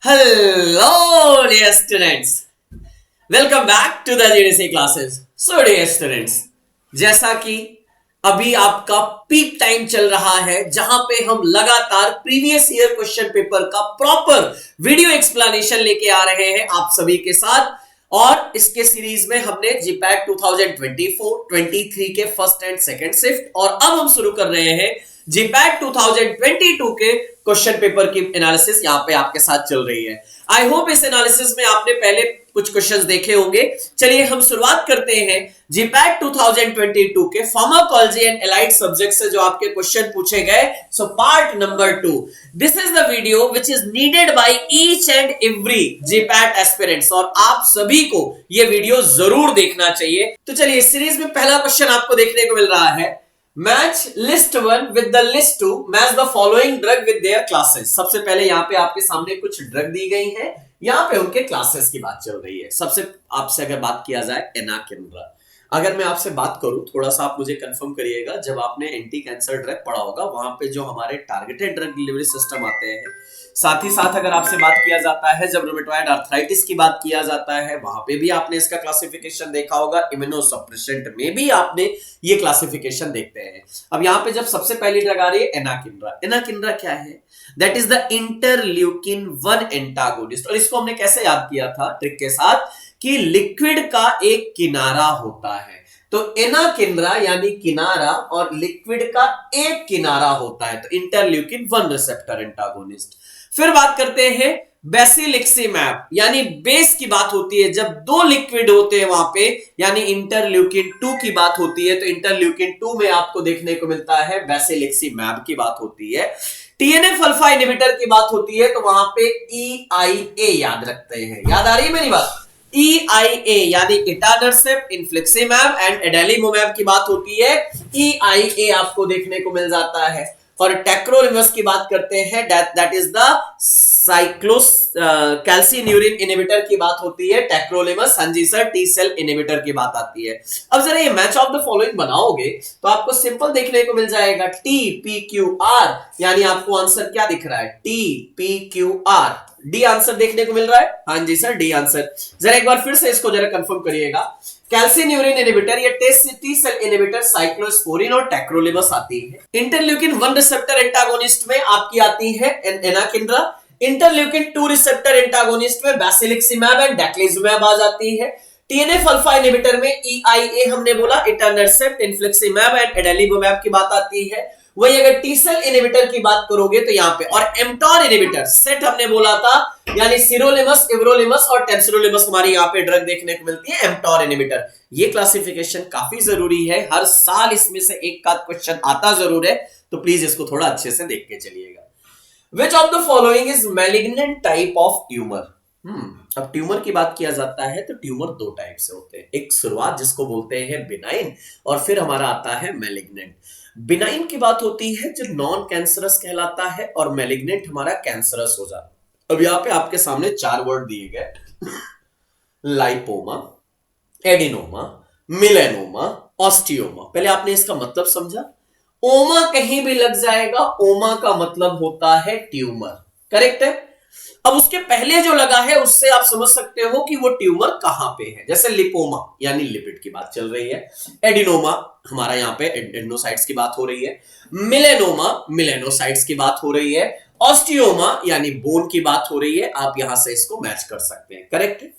Hello, dear students. Welcome back to the GDC classes. So, dear students, जैसा कि अभी आपका पीक टाइम चल रहा है जहां पे हम लगातार प्रीवियस ईयर क्वेश्चन पेपर का प्रॉपर वीडियो एक्सप्लेनेशन लेके आ रहे हैं आप सभी के साथ। और इसके सीरीज में हमने जीपैट 2024-23 के फर्स्ट एंड सेकंड शिफ्ट और अब हम शुरू कर रहे हैं जीपैट 2022 के क्वेश्चन पेपर की एनालिसिस यहां पे आपके साथ चल रही है। आई होप इस एनालिसिस में आपने पहले कुछ क्वेश्चंस देखे होंगे। चलिए हम शुरुआत करते हैं जीपैट 2022 के फार्माकोलॉजी एंड एलाइड सब्जेक्ट से जो आपके क्वेश्चन पूछे गए। So part number 2, this is the video which is needed by each and every GPAT aspirants और आप सभी को ये वीडियो जरूर देखना चाहिए। तो चलिए इस सीरीज में पहला क्वेश्चन आपको देखने को मिल रहा है, match list 1 with the list 2, match the following drug with their classes. सबसे पहले यहाँ पे आपके सामने कुछ ड्रग दी गई है, यहाँ पे उनके क्लासेस की बात चल रही है। सबसे आपसे अगर बात किया जाए एनाकिंड्रा, अगर मैं आपसे बात करूं, थोड़ा सा आप मुझे कंफर्म करिएगा, जब आपने एंटी कैंसर ड्रग पढ़ा होगा वहां पे जो हमारे टारगेटेड ड्रग डिलीवरी सिस्टम आते हैं, साथ ही साथ अगर आपसे बात किया जाता है जब रूमेटॉइड आर्थराइटिस की बात किया जाता है वहां पे भी आपने इसका क्लासिफिकेशन देखा होगा, इम्यूनोसप्रेसेंट में भी आपने ये क्लासिफिकेशन देखते हैं। अब यहाँ पे जब सबसे पहली ड्रग आ रही है एनाकिंड्रा, एनाकिंड्रा क्या है? That is the interleukin 1 antagonist. और इसको हमने कैसे याद किया था? ट्रिक के साथ कि लिक्विड का एक किनारा होता है, तो एनाकिंड्रा यानी किनारा और लिक्विड का एक किनारा होता है, तो इंटरल्यूकिन 1 रिसेप्टर एंटागोनिस्ट। फिर बात करते हैं बेसिलिक्सिमैब, यानी बेस की बात होती है जब दो लिक्विड होते हैं वहां पे, यानी इंटरल्यूकिन 2 की बात होती है, तो इंटरल्यूकिन 2 में आपको देखने को मिलता है बेसिलिक्सिमैब की बात होती है। टीएनएफ अल्फा इनहिबिटर की बात होती है तो वहां पे EIA याद रखते हैं। याद आ रही है मेरी बात? EIA यानी इटानरसेप, इन्फ्लिक्सिमैब एंड एडेलिमोमैब की बात होती है, EIA आपको देखने को मिल जाता है। और टैक्रोलिमस की बात करते हैं, दैट इज द साइक्लोस कैल्सिन्यूरिन इनहिबिटर की बात होती है, टैक्रोलिमस। हाँ जी सर, टी सेल इनहिबिटर की बात आती है। अब जरा ये मैच ऑफ द फॉलोइंग बनाओगे तो आपको सिंपल देखने को मिल जाएगा TPQR, यानी आपको आंसर क्या दिख रहा है? TPQR, डी आंसर देखने को मिल रहा है। हाँ जी सर, डी आंसर। जरा एक बार फिर से इसको जरा कंफर्म करिएगा, कैल्सिन्यूरिन इनहिबिटर या टी सेल इनहिबिटर साइक्लोस्पोरिन और टैक्रोलिमस आती है। इंटरल्यूकिन 1 रिसेप्टर एंटागोनिस्ट में आपकी आती है एनाकिंड्रा, इंटरल्यूकिन 2 रिसेप्टर एंटागोनिस्ट में बेसिलिक्सिमैब एंड डैक्लिजुमैब आ जाती है। टीएनएफ अल्फा इनहिबिटर में EIA हमने बोला, इटानरसेप, इन्फ्लिक्सिमैब एंड एडेलिमोमैब की बात आती है। वही अगर टी सेल इनहिबिटर की बात करोगे तो यहाँ पे, और एम्टॉर इनहिबिटर सेट हमने बोला था, यानी सिरोलिमस, इवरोलिमस और टेंसरोलिमस हमारी यहाँ पे ड्रग देखने को मिलती है, एम्टॉर इनहिबिटर। ये क्लासिफिकेशन काफी जरूरी है, हर साल इसमें से एक का क्वेश्चन आता जरूर है, तो प्लीज इसको थोड़ा अच्छे से देख के चलिएगा। Which of the following is malignant type of tumor? अब ट्यूमर की बात किया जाता है तो ट्यूमर दो टाइप से होते हैं, एक शुरुआत जिसको बोलते हैं बिनाइन, और फिर हमारा आता है मैलिग्नेंट। बिनाइन की बात होती है जो नॉन कैंसरस कहलाता है, और मैलिग्नेंट हमारा कैंसरस हो जाता है। अब यहाँ पे आपके सामने 4 वर्ड दिए गए, लाइपोमा, एडिनोमा, मिलेनोमा, ऑस्टियोमा। पहले आपने इसका मतलब समझा। ओमा कहीं भी लग जाएगा, ओमा का मतलब होता है ट्यूमर, करेक्ट है। अब उसके पहले जो लगा है उससे आप समझ सकते हो कि वो ट्यूमर कहां पे है। जैसे लिपोमा यानी लिपिड की बात चल रही है, एडिनोमा हमारा यहाँ पे एडेनोसाइट्स की बात हो रही है, मिलेनोमा मिलेनोसाइट्स की बात हो रही है, ऑस्टियोमा यानी बोन की बात हो रही है। आप यहां से इसको मैच कर सकते हैं, करेक्ट है।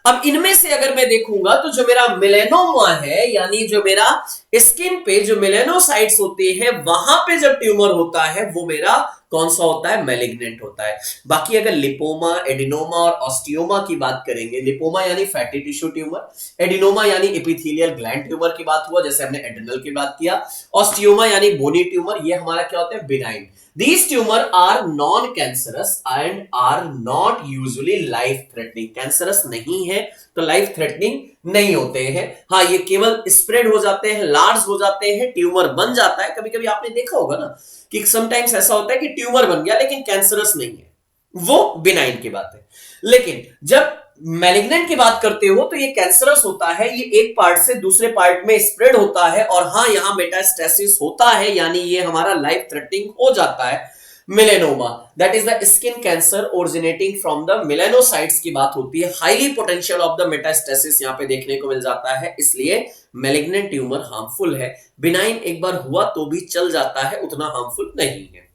अब इनमें से अगर मैं देखूंगा तो जो मेरा मिलेनोमा है, यानी जो मेरा स्किन पे जो मिलेनोसाइट्स होते हैं वहां पे जब ट्यूमर होता है वो मेरा कौन सा होता है? मैलिग्नेंट होता है। बाकी अगर लिपोमा, एडिनोमा और ऑस्टियोमा की बात करेंगे, लिपोमा यानी फैटी टिश्यू ट्यूमर, एडिनोमा यानी एपिथेलियल ग्लैंड ट्यूमर की बात हुआ, जैसे हमने एड्रेनल की बात किया, ऑस्टियोमा यानी बोनी ट्यूमर, ये हमारा क्या होता है? Benign. These tumor are non-cancerous and are not usually life-threatening. Cancerous नहीं है तो लाइफ थ्रेटनिंग नहीं होते हैं। हाँ, ये केवल स्प्रेड हो जाते हैं, लार्ज हो जाते हैं, ट्यूमर बन जाता है। कभी कभी आपने देखा होगा ना कि समटाइम्स ऐसा होता है कि ट्यूमर बन गया लेकिन कैंसरस नहीं है, वो बिनाइन की बात है। लेकिन जब मैलिग्नेंट की बात करते हो तो ये कैंसरस होता है, ये एक पार्ट से दूसरे पार्ट में स्प्रेड होता है, और हाँ यहां मेटास्टेसिस होता है, यानी ये हमारा लाइफ थ्रेटनिंग हो जाता है। Melanoma, that is the skin cancer originating from the melanocytes की बात होती है। Highly potential of the metastasis यहां पे देखने को मिल जाता है, इसलिए मैलिग्नेंट ट्यूमर हार्मफुल है। बिनाइन एक बार हुआ तो भी चल जाता है, उतना हार्मफुल नहीं है।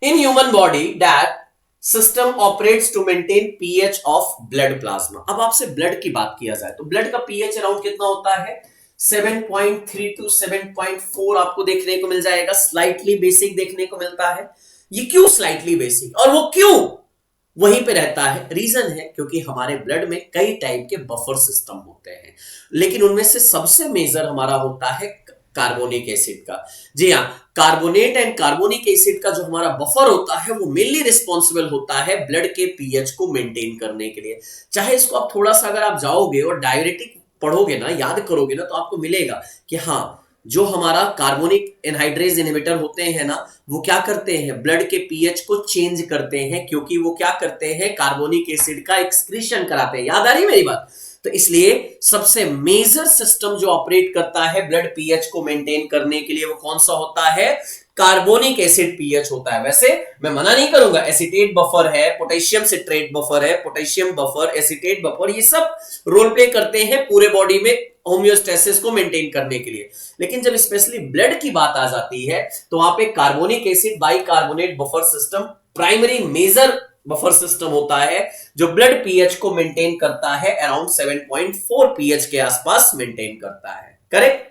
In human body that system operates to maintain pH of blood plasma. अब आपसे ब्लड की बात किया जाए तो ब्लड का पीएच अराउंड कितना होता है, 7.3 टू 7.4 आपको देखने को मिल जाएगा। स्लाइटली बेसिक देखने को मिलता है। ये क्यों स्लाइटली बेसिक, और वो क्यों वहीं पे रहता है? रीजन है क्योंकि हमारे ब्लड में कई टाइप के बफर सिस्टम होते हैं, लेकिन उनमें से सबसे मेजर हमारा होता है कार्बोनिक एसिड का। जी हाँ, कार्बोनेट एंड कार्बोनिक एसिड का जो हमारा बफर होता है वो मेनली रिस्पॉन्सिबल होता है ब्लड के पीएच को मेंटेन करने के लिए। चाहे इसको आप थोड़ा सा अगर आप जाओगे और डायरेटिक पढ़ोगे ना, याद करोगे ना, तो आपको मिलेगा कि हाँ, जो हमारा कार्बोनिक एनहाइड्रेज इनहिबिटर होते हैं ना, वो क्या करते हैं, ब्लड के पीएच को चेंज करते हैं, क्योंकि वो क्या करते हैं, कार्बोनिक एसिड का एक्सक्रीशन कराते हैं। याद आ रही है मेरी बात? तो इसलिए सबसे मेजर सिस्टम जो ऑपरेट करता है ब्लड पीएच को मेंटेन करने के लिए, वो कौन सा होता है, कार्बोनिक एसिड पीएच होता है। वैसे मैं मना नहीं करूंगा, एसिटेट बफर है, पोटेशियम सिट्रेट बफर है, पोटेशियम बफर, एसिटेट बफर, ये सब रोल प्ले करते हैं पूरे बॉडी में होम्योस्टेसिस को मेंटेन करने के लिए। लेकिन जब स्पेशली ब्लड की बात आ जाती है तो वहां पे carbonic acid bicarbonate buffer system primary major buffer system होता है, जो ब्लड पीएच को मेंटेन करता है, अराउंड 7.4 पीएच के आसपास मेंटेन करता है। Correct?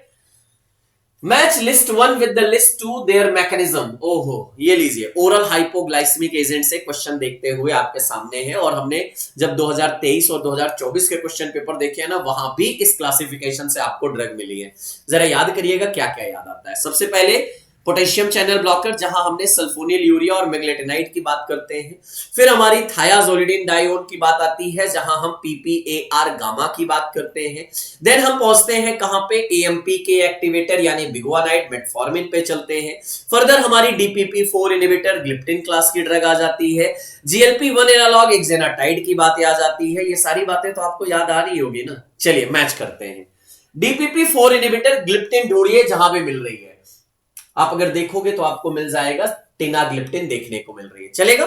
Match list 1 with the list 2 there mechanism. ओहो, ये लीजिए, ओरल हाइपोग्लाइसेमिक एजेंट से क्वेश्चन देखते हुए आपके सामने है, और हमने जब 2023 और 2024 के क्वेश्चन पेपर देखे हैं ना, वहां भी इस क्लासिफिकेशन से आपको ड्रग मिली है। जरा याद करिएगा क्या क्या याद आता है। सबसे पहले पोटेशियम चैनल ब्लॉकर, जहां हमने सल्फोनिल यूरिया और मेग्लेटेनाइट की बात करते हैं। फिर हमारी थायाजोलिडिन डायोन की बात आती है, जहां हम पीपीएआर गामा की बात करते हैं। देन हम पहुंचते हैं कहां पे, एएमपी के एक्टिवेटर यानी बिगुआनाइड मेटफॉर्मिन पे चलते हैं। फर्दर हमारी डीपीपी4 इनहिबिटर ग्लिप्टिन क्लास की ड्रग आ जाती है। जीएलपी1 एनालॉग एक्सेनाटाइड की बात आ जाती है। ये सारी बातें तो आपको याद आ रही होगी ना। चलिए मैच करते हैं। डीपीपी4 इनहिबिटर ग्लिप्टिन ढूंढिए जहां पे मिल रही है। आप अगर देखोगे तो आपको मिल जाएगा टिनाग्लिप्टिन देखने को मिल रही है, चलेगा।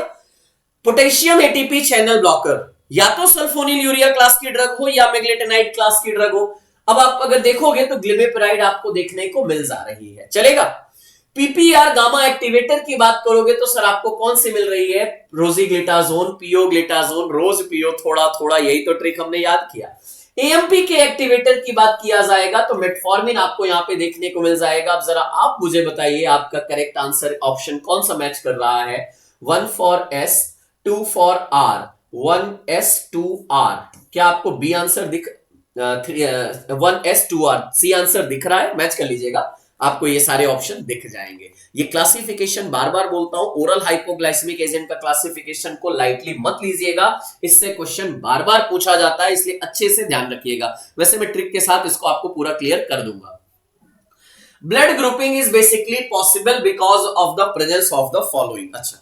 पोटेशियम एटीपी चैनल ब्लॉकर, या तो सल्फोनिल यूरिया क्लास की ड्रग हो या मेग्लेटेनाइट क्लास की ड्रग हो। अब आप अगर देखोगे तो ग्लिमेपिराइड आपको देखने को मिल जा रही है, चलेगा। पीपीआर गामा एक्टिवेटर की बात करोगे तो सर आपको कौन सी मिल रही है, रोजीग्लिटाजोन, पियोग्लिटाजोन, रोज पियो थोड़ा थोड़ा, यही तो ट्रिक हमने याद किया। एएमपी के एक्टिवेटर की बात किया जाएगा तो मेटफॉर्मिन आपको यहां पे देखने को मिल जाएगा। अब जरा आप मुझे बताइए आपका करेक्ट आंसर ऑप्शन कौन सा मैच कर रहा है। 1 for S, 2 for are, 1s2r। क्या आपको बी आंसर दिख 1s2r सी आंसर दिख रहा है? मैच कर लीजिएगा, आपको ये सारे ऑप्शन दिख जाएंगे। ये क्लासिफिकेशन बार बार बोलता हूं, ओरल हाइपोग्लाइसेमिक एजेंट का क्लासिफिकेशन को लाइटली मत लीजिएगा, इससे क्वेश्चन बार बार पूछा जाता है, इसलिए अच्छे से ध्यान रखिएगा। वैसे मैं ट्रिक के साथ इसको आपको पूरा क्लियर कर दूंगा। Blood grouping is basically possible because of the presence of the following. अच्छा,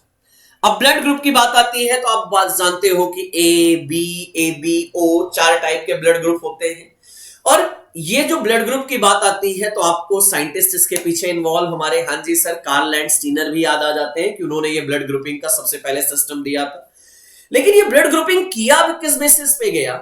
अब ब्लड ग्रुप की बात आती है तो आप बात जानते हो कि ए बी ओ 4 टाइप के ब्लड ग्रुप होते हैं। और ये जो ब्लड ग्रुप की बात आती है तो आपको साइंटिस्ट इसके पीछे इन्वॉल्व हमारे, हाँ जी सर, कार्ल लैंडस्टीनर भी याद आ जाते हैं कि उन्होंने ये ब्लड ग्रुपिंग का सबसे पहले सिस्टम दिया था। लेकिन ये ब्लड ग्रुपिंग किया किस बेसिस पे गया,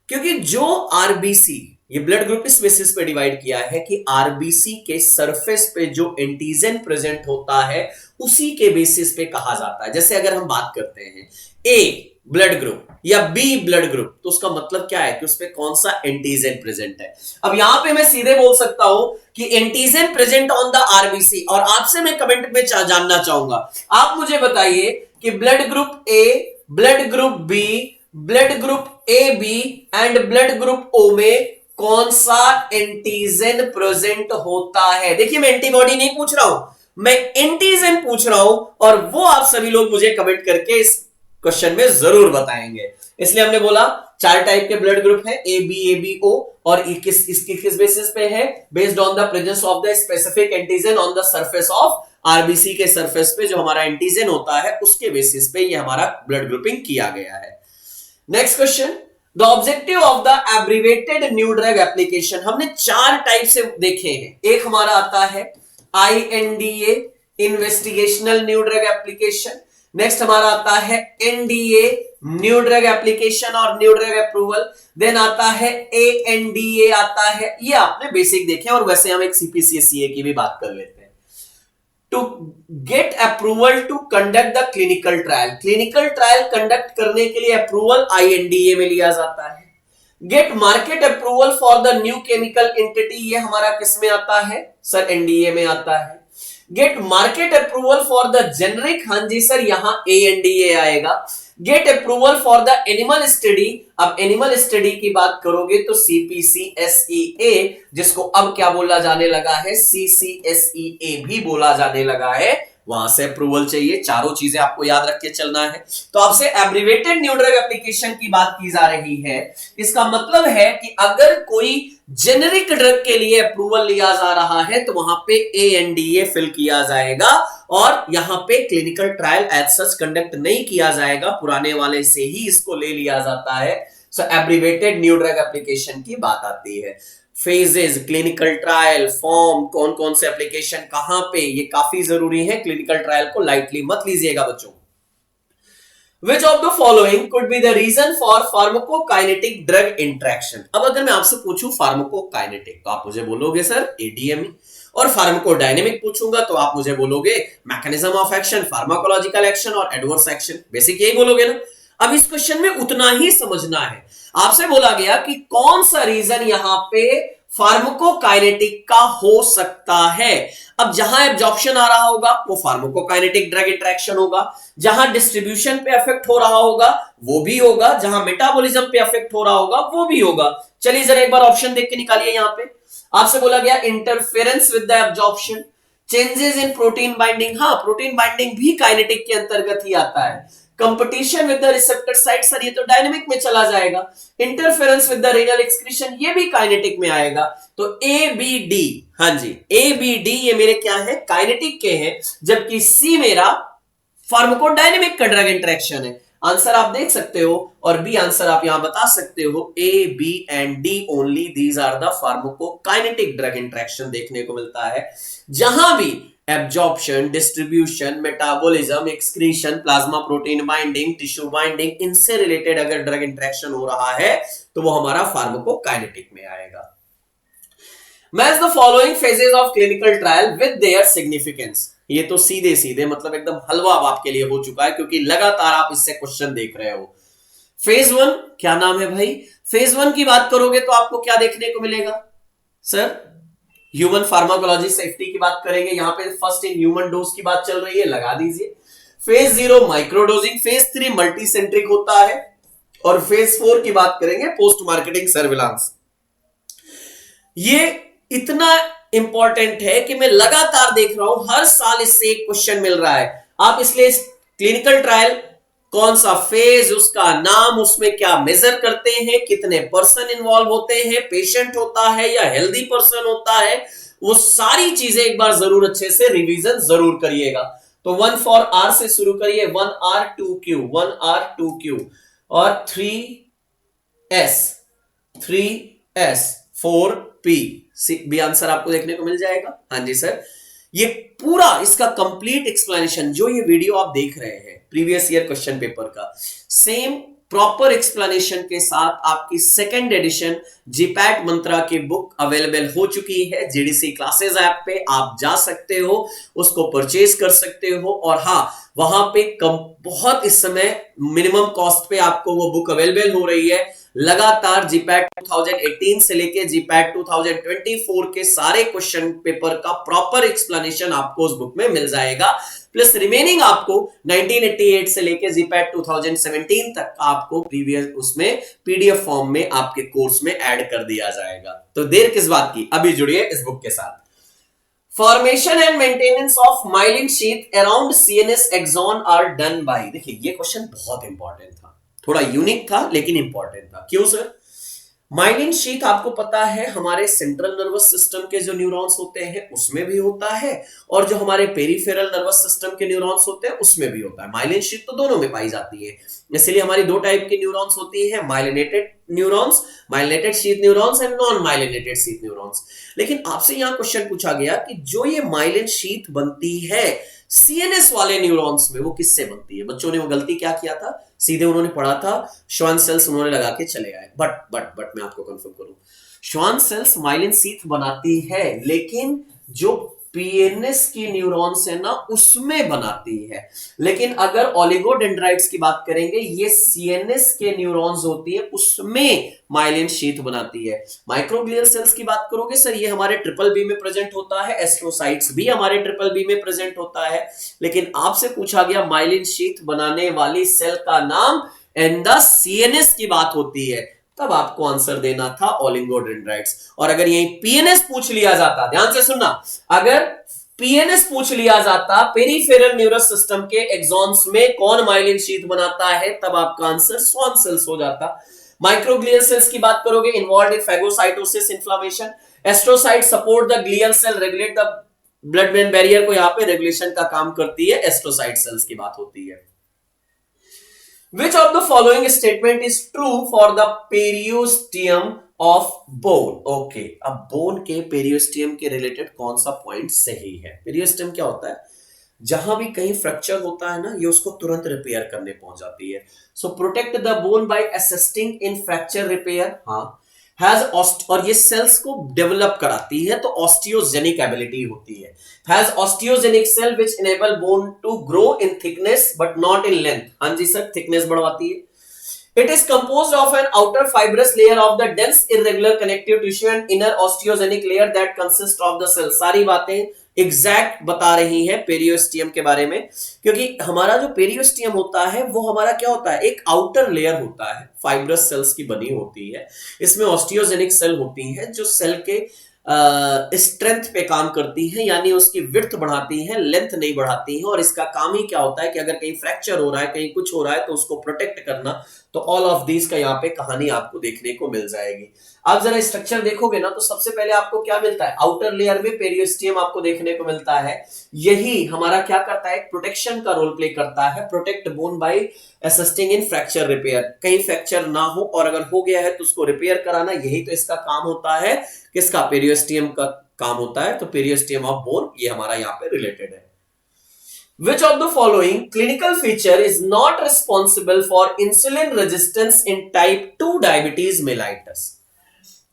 क्योंकि जो आरबीसी, ये ब्लड ग्रुप इस बेसिस पे डिवाइड किया है कि आरबीसी के सरफेस पे जो एंटीजन प्रेजेंट होता है उसी के बेसिस पे कहा जाता है। जैसे अगर हम बात करते हैं ए ब्लड ग्रुप या बी ब्लड ग्रुप, तो उसका मतलब क्या है कि उसपे कौन सा एंटीजन प्रेजेंट है। अब यहां पे मैं सीधे बोल सकता हूं कि antigen present on the RBC, और आपसे मैं कमेंट में जानना चाहूंगा, आप मुझे बताइए कि blood group A, blood group B, blood group A B and blood group O में कौन सा एंटीजन प्रेजेंट होता है। देखिए, मैं एंटीबॉडी नहीं पूछ रहा हूं, मैं एंटीजन पूछ रहा हूं, और वो आप सभी लोग मुझे कमेंट करके इस क्वेश्चन में जरूर बताएंगे। इसलिए हमने बोला 4 टाइप के ब्लड ग्रुप है, ए बी ओ, और इसकी किस बेसिस पे है, based on the presence of the specific antigen on the surface of RBC के सरफेस पे जो हमारा एंटीजन होता है उसके बेसिस पे ये हमारा ब्लड ग्रुपिंग किया गया है। Next question, the objective of the abbreviated new drug application. हमने 4 टाइप से देखे हैं। एक हमारा आता है INDA, investigational new drug application. Next हमारा आता है एनडीए, न्यू ड्रग एप्लीकेशन और न्यू ड्रग अप्रूवल। देन आता है एएनडीए आता है, ये आपने बेसिक देखे और वैसे हम एक सीपीसीए की भी बात कर लेते हैं। To get approval to conduct the clinical trial, clinical trial conduct करने के लिए अप्रूवल आईएनडीए में लिया जाता है। Get market approval for the new chemical entity, ये हमारा किस में आता है सर, एनडीए में आता है। Get market approval for the generic, हाँ जी सर यहां एएनडीए आएगा। Get approval for the animal study, अब एनिमल स्टडी की बात करोगे तो सीपीसीएसईए, जिसको अब क्या बोला जाने लगा है, सीसीएसईए भी बोला जाने लगा है, वहां से अप्रूवल चाहिए। चारों चीजें आपको याद रख के चलना है। तो आपसे एब्रीवेटेड न्यू ड्रग एप्लीकेशन की बात की जा रही है। इसका मतलब है कि अगर कोई जेनेरिक ड्रग के लिए अप्रूवल लिया जा रहा है तो वहां पे एएनडीए फिल किया जाएगा और यहां पे clinical trial as such conduct नहीं किया जाएगा, पुराने वाले से ही इसको ले लिया जाता है। सो एब्रीवेटेड न्यू ड्रग एप्लीकेशन की बात आती है। फेजेस, क्लिनिकल ट्रायल, फॉर्म, कौन कौन से एप्लीकेशन कहां पे, ये काफी जरूरी है। क्लिनिकल ट्रायल को लाइटली मत लीजिएगा बच्चों। Which of the following could be the reason for pharmacokinetic drug interaction? अब अगर मैं आपसे पूछूं फार्माकोकाइनेटिक तो आप मुझे बोलोगे सर एडीएमई, और फार्माकोडायनेमिक पूछूंगा तो आप मुझे बोलोगे mechanism of action, pharmacological action और एडवर्स एक्शन, बेसिक यही बोलोगे ना। अब इस क्वेश्चन में उतना ही समझना है। आपसे बोला गया कि कौन सा रीजन यहां पे फार्माकोकाइनेटिक का हो सकता है। अब जहां एब्जॉर्प्शन आ रहा होगा वो फार्माकोकाइनेटिक ड्रग इंटरेक्शन होगा, जहां डिस्ट्रीब्यूशन पे इफेक्ट हो रहा होगा वो भी होगा, जहां मेटाबॉलिज्म पे इफेक्ट हो रहा होगा वो भी होगा। चलिए जरा एक बार ऑप्शन देख के निकालिए। यहां पे आपसे बोला गया interference with the absorption, changes in protein binding, हाँ प्रोटीन बाइंडिंग भी काइनेटिक के अंतर्गत ही आता है। Competition with the receptor site, sir ये तो डायनेमिक में चला जाएगा। Interference with the renal excretion, ये भी काइनेटिक में आएगा। तो ए बी डी, हाँ जी ए बी डी ये मेरे क्या है, काइनेटिक के हैं, जबकि सी मेरा फार्माकोडायनेमिक का ड्रग इंटरेक्शन है। आंसर आप देख सकते हो और बी आंसर आप यहां बता सकते हो। A B and D only these are the pharmacokinetic drug interaction देखने को मिलता है। जहां भी absorption, distribution, metabolism, excretion, plasma protein binding, tissue binding, इनसे रिलेटेड अगर ड्रग इंटरेक्शन हो रहा है तो वो हमारा फार्माकोकाइनेटिक में आएगा। Match the following phases of clinical trial with their significance, ये तो सीधे सीधे मतलब एकदम हलवा अब आपके लिए हो चुका है क्योंकि लगातार आप इससे क्वेश्चन देख रहे हो। फेज 1 क्या नाम है भाई, फेज 1 की बात करोगे तो आपको क्या देखने को मिलेगा सर, ह्यूमन फार्माकोलॉजी सेफ्टी की बात करेंगे। यहां पे फर्स्ट इन ह्यूमन डोज की बात चल रही है, लगा दीजिए। फेज 0 माइक्रोडोजिंग, फेज 3 मल्टीसेंट्रिक होता है और फेज 4 की बात करेंगे पोस्ट मार्केटिंग सर्विलांस। ये इतना इंपॉर्टेंट है कि मैं लगातार देख रहा हूं, हर साल इससे एक क्वेश्चन मिल रहा है। आप इसलिए क्लिनिकल ट्रायल कौन सा फेज, उसका नाम, उसमें क्या मेजर करते हैं, कितने पर्सन इन्वॉल्व होते हैं, पेशेंट होता है या हेल्दी पर्सन होता है, वो सारी चीजें एक बार जरूर अच्छे से रिवीजन जरूर करिएगा। तो 1 फॉर आर से शुरू करिए, 1R2Q, 1R2Q और 3S, 3S, 4P, B answer आपको देखने को मिल जाएगा। हाँ जी सर, ये पूरा इसका कंप्लीट एक्सप्लेनेशन जो ये वीडियो आप देख रहे हैं प्रीवियस ईयर क्वेश्चन पेपर का, सेम प्रॉपर एक्सप्लेनेशन के साथ आपकी सेकंड एडिशन जीपैट मंत्रा की बुक अवेलेबल हो चुकी है। जीडीसी क्लासेस ऐप पे आप जा सकते हो, उसको परचेज कर सकते हो और हाँ वहां पे बहुत इस समय मिनिमम कॉस्ट पे आपको वो बुक अवेलेबल हो रही है। लगातार जीपैट 2018 से लेके जीपैट 2024 के सारे क्वेश्चन पेपर का प्रॉपर एक्सप्लेनेशन आपको उस बुक में मिल जाएगा, प्लस रिमेनिंग आपको 1988 से लेके जीपैट 2017 तक आपको प्रीवियस उसमें पीडीएफ फॉर्म में आपके कोर्स में ऐड कर दिया जाएगा। तो देर किस बात की, अभी जुड़िए इस बुक के साथ। Formation and maintenance of myelin sheath around CNS axon are done by, देखिए ये क्वेश्चन बहुत इंपॉर्टेंट था, थोड़ा यूनिक था लेकिन इंपॉर्टेंट था। क्यों सर, माइलिन शीथ आपको पता है हमारे सेंट्रल नर्वस सिस्टम के जो न्यूरॉन्स होते हैं उसमें भी होता है, और जो हमारे पेरिफेरल नर्वस सिस्टम के न्यूरॉन्स होते हैं उसमें भी होता है। माइलिन शीथ तो दोनों में पाई जाती है, इसलिए हमारी दो टाइप की न्यूरॉन्स होती है, myelinated neurons, myelinated sheath neurons and non myelinated sheath neurons. लेकिन आपसे यहां क्वेश्चन पूछा गया कि जो ये माइलिन शीथ बनती है सीएनएस वाले न्यूरॉन्स में, वो किससे बनती है? बच्चों ने वो गलती क्या किया था, सीधे उन्होंने पढ़ा था श्वान सेल्स उन्होंने लगा के चले आए। बट मैं आपको कंफर्म करूं, श्वान सेल्स माइलिन शीथ बनाती है, लेकिन जो पीएनएस की न्यूरॉन्स है ना उसमें बनाती है। लेकिन अगर ओलिगोडेंड्राइट्स की बात करेंगे, ये सीएनएस के न्यूरॉन्स होती है उसमें माइलिन शीथ बनाती है। माइक्रोग्लियल सेल्स की बात करोगे सर, ये हमारे ट्रिपल बी में प्रेजेंट होता है, एस्ट्रोसाइट्स भी हमारे ट्रिपल बी में प्रेजेंट होता है। लेकिन आपसे पूछा गया माइलिन शीथ बनाने वाली सेल का नाम, एंड द सीएनएस की बात होती है, तब आपको आंसर देना था ओलिगोडेंड्राइट्स। और अगर यही पीएनएस पूछ लिया जाता, ध्यान से सुनना, अगर पीएनएस पूछ लिया जाता, पेरिफेरल न्यूरस सिस्टम के एक्सॉन्स में कौन माइलिन शीथ बनाता है, तब आपका आंसर स्वान सेल्स हो जाता। माइक्रोग्लियल सेल्स की बात करोगे, involve in phagocytosis inflammation, astrocyte support the glial cell, regulate the blood brain barrier को यहां पे रेगुलेशन का काम करती है, एस्ट्रोसाइट सेल्स की बात होती है। Which of the following statement is true for the periosteum of bone? Okay, अब बोन के पेरियोस्टियम के रिलेटेड कौन सा पॉइंट सही है? पेरियोस्टियम क्या होता है? जहां भी कहीं फ्रैक्चर होता है ना, ये उसको तुरंत रिपेयर करने पहुंच जाती है। So protect the bone by assisting in fracture repair. हाँ, और ये सेल्स को डेवलप कराती है, तो ऑस्टियोजेनिक एबिलिटी होती है। Has osteogenic cell which enable bone to grow in thickness but not in length. हाँ जी सर, थिकनेस बढ़वाती है। It is composed of an outer fibrous layer of the dense irregular connective tissue and inner osteogenic layer that consists of the cell। सारी बातें exact बता रही है periosteum के बारे में, क्योंकि हमारा जो पेरियोस्टियम होता है वो हमारा क्या होता है, एक आउटर लेयर होता है, फाइब्रस सेल्स की बनी होती है। इसमें ऑस्टियोजेनिक सेल होती है जो सेल के स्ट्रेंथ पे काम करती है, यानी उसकी विड्थ बढ़ाती है, लेंथ नहीं बढ़ाती है। और इसका काम ही क्या होता है कि अगर कहीं फ्रैक्चर हो रहा है, कहीं कुछ हो रहा है, तो उसको प्रोटेक्ट करना। तो ऑल ऑफ दीज का यहाँ पे कहानी आपको देखने को मिल जाएगी। आप जरा स्ट्रक्चर देखोगे ना, तो सबसे पहले आपको क्या मिलता है, आउटर लेयर में पेरियोस्टियम आपको देखने को मिलता है। यही हमारा क्या करता है, प्रोटेक्शन का रोल प्ले करता है, protect bone by assisting in fracture repair. कहीं फ्रैक्चर ना हो और अगर हो गया है तो उसको रिपेयर कराना, यही तो इसका काम होता है। किसका? पेरियोस्टियम का काम होता है। तो पेरियोस्टियम ऑफ बोन ये हमारा यहाँ पे रिलेटेड है। Which of the following clinical feature is not responsible for insulin resistance in type 2 diabetes mellitus?